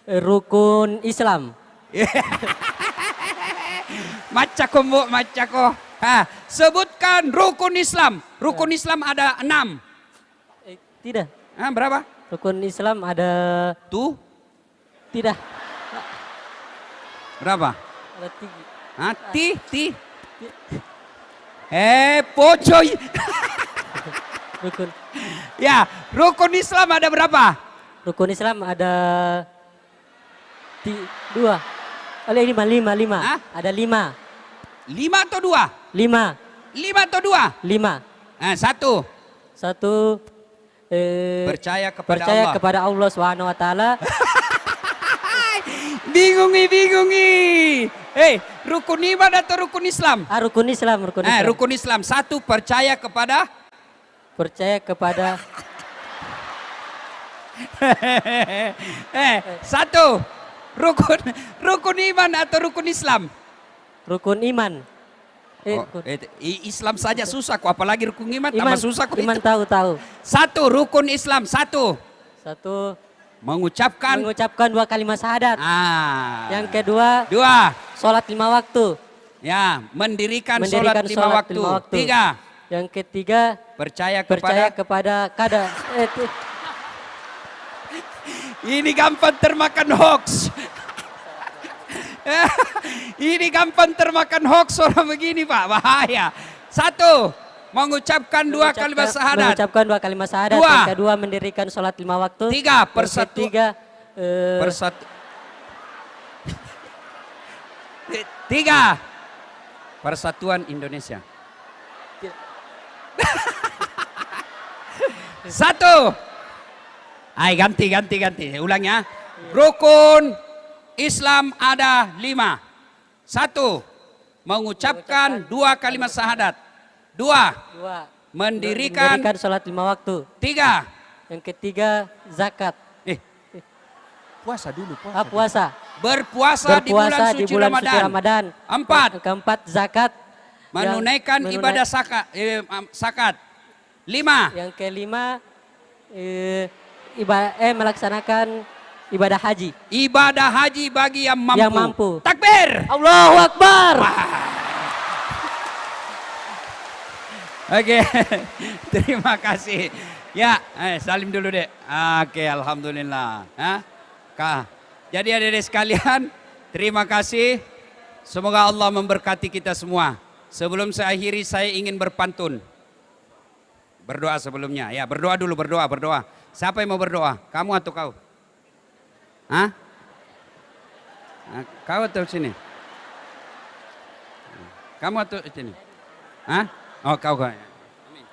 rukun Islam. Macako. Sebutkan rukun Islam. Rukun Islam ada 6. Tidak. Berapa? Rukun Islam ada... Tuh? Tidak. Berapa? Ada 3. Pocoy. Rukun. Ya, rukun Islam ada berapa? Rukun Islam ada 2. Oleh 5. Ada 5. 5 atau 2? 5. 5 atau 2? 5. 1. Percaya kepada Allah Subhanahu wa taala. Bingungi. Rukun iman atau rukun Islam? Rukun Islam. Rukun Islam. 1, percaya kepada 1. Rukun iman atau rukun Islam? Rukun iman. Islam saja susah kok, apalagi rukun iman tambah susah kok. Iman tahu. 1, rukun Islam. 1. Mengucapkan 2 kalimat syahadat. Yang kedua, 2. sholat 5 waktu. Ya, mendirikan sholat 5 waktu. 3. Yang ketiga, percaya kepada kada. Ini gampang termakan hoax. Ini gampang termakan hoax orang begini Pak, bahaya. 1, mengucapkan 2 kalimat syahadat. Mengucapkan 2 kalimat syahadat. 2. Yang kedua, mendirikan sholat 5 waktu. 3, persatuan Indonesia. 1. Ganti. Ulang ya. Rukun Islam ada 5. 1. Mengucapkan 2 kalimat syahadat. 2. 2. Mendirikan salat 5 waktu. 3. Yang ketiga zakat. Puasa dulu, Puasa. Berpuasa di bulan suci Ramadan. 4. Keempat zakat. Menunaikan ibadah zakat. 5. Yang kelima melaksanakan ibadah haji. Ibadah haji bagi yang mampu. Yang mampu. Takbir. Allahu Akbar. Oke, terima kasih. Ya, salim dulu dek. Oke, alhamdulillah. Jadi adik-adik sekalian, terima kasih. Semoga Allah memberkati kita semua. Sebelum saya akhiri, saya ingin berpantun. Berdoa sebelumnya. Ya, berdoa dulu, berdoa. Siapa yang mau berdoa? Kamu atau kau? Kau atau sini? Kamu atau sini? Oh, kau. Amin.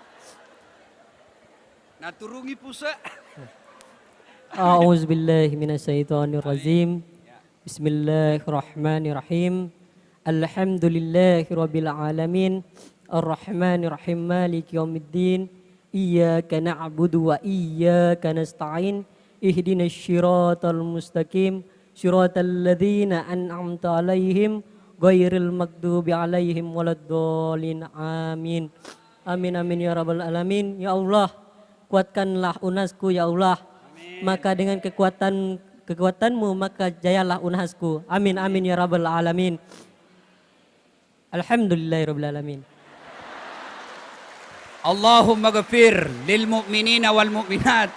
Nah, turungi pusat. A'udzubillahi minasyaitonirrajim. Bismillahirrahmanirrahim. Alhamdulillahirabbil alamin. Arrahmanirrahim maliki yaumiddin. Iyyaka na'budu wa iyyaka nasta'in. Ihdinas siratal mustaqim. Siratal ladzina an'amta 'alaihim ghairil maghdubi 'alaihim waladdallin. Amin. Amin amin ya rabbal alamin. Ya Allah, kuatkanlah unasku ya Allah. Maka dengan kekuatanmu maka jayalah unhasku. Amin amin ya rabbal alamin. Alhamdulillahirabbil alamin. Allahumma ghafir lil mu'minina wal mu'minat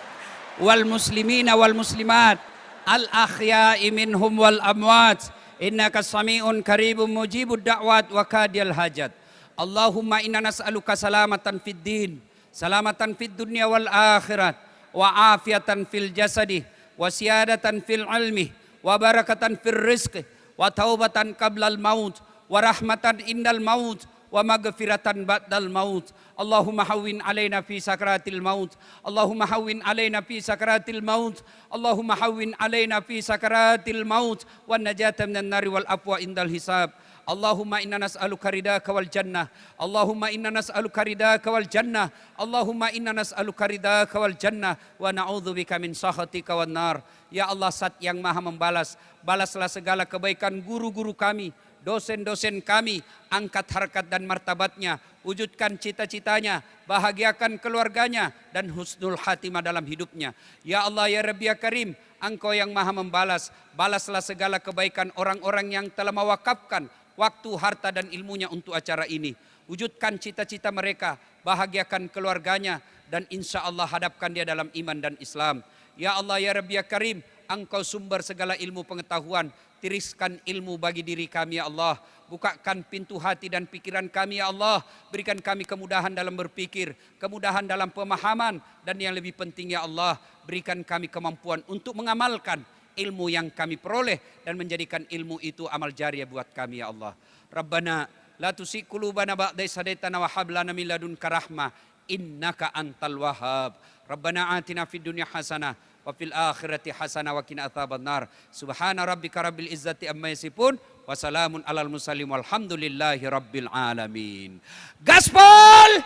wal muslimina wal muslimat al ahya'i minhum wal amwat innaka sami'un qaribun mujibud da'wat wa kadiyal hajat. Allahumma inna nas'aluka salamatan fid din, salamatan fid dunya wal akhirat, wa afiatan fil jasadi, wa siyadatan fil ilmi, wa barakatan fil rizqi, wa taubatan qablal maut, wa rahmatan indal maut, wa maghfiratan ba'dal maut. Allahumma hawwin alaina fi sakaratil maut. Allahumma hawwin alaina fi sakaratil maut. Allahumma hawwin alaina fi sakaratil maut wan najata minan nari wal afwa indal hisab. Allahumma inna nas'aluka ridaka wal jannah. Allahumma inna nas'aluka ridaka wal jannah. Allahumma inna nas'aluka ridaka wal jannah wa na'udzubika min sakhatika wan nar. Ya Allah, Zat yang Maha membalas, balaslah segala kebaikan guru-guru kami, dosen-dosen kami, angkat harkat dan martabatnya, wujudkan cita-citanya, bahagiakan keluarganya dan husnul khatimah dalam hidupnya. Ya Allah ya Rabbi ya Karim, Engkau yang Maha membalas, balaslah segala kebaikan orang-orang yang telah mewakafkan waktu, harta dan ilmunya untuk acara ini. Wujudkan cita-cita mereka, bahagiakan keluarganya dan insya Allah hadapkan dia dalam iman dan Islam. Ya Allah ya Rabbi ya Karim, Engkau sumber segala ilmu pengetahuan, tiriskan ilmu bagi diri kami ya Allah. Bukakan pintu hati dan pikiran kami ya Allah. Berikan kami kemudahan dalam berpikir, kemudahan dalam pemahaman, dan yang lebih penting ya Allah, berikan kami kemampuan untuk mengamalkan ilmu yang kami peroleh dan menjadikan ilmu itu amal jariah buat kami ya Allah. Rabbana la tuzigh qulubana ba'da idh hadaitana wa hab lana min ladunka rahmah innaka antal wahhab. Rabbana atina fid dunya hasanah wa fil akhirati hasanah wa qina adzabannar. Subhana rabbika rabbil izzati amma yasifun wa salamun alal mursalin walhamdulillahi rabbil alamin. Gaspol!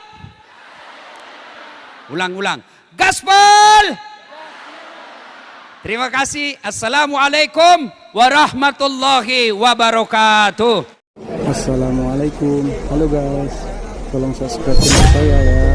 Ulang-ulang. Gaspol! Terima kasih. Assalamualaikum warahmatullahi wabarakatuh. Assalamualaikum. Halo guys, tolong subscribe channel saya ya.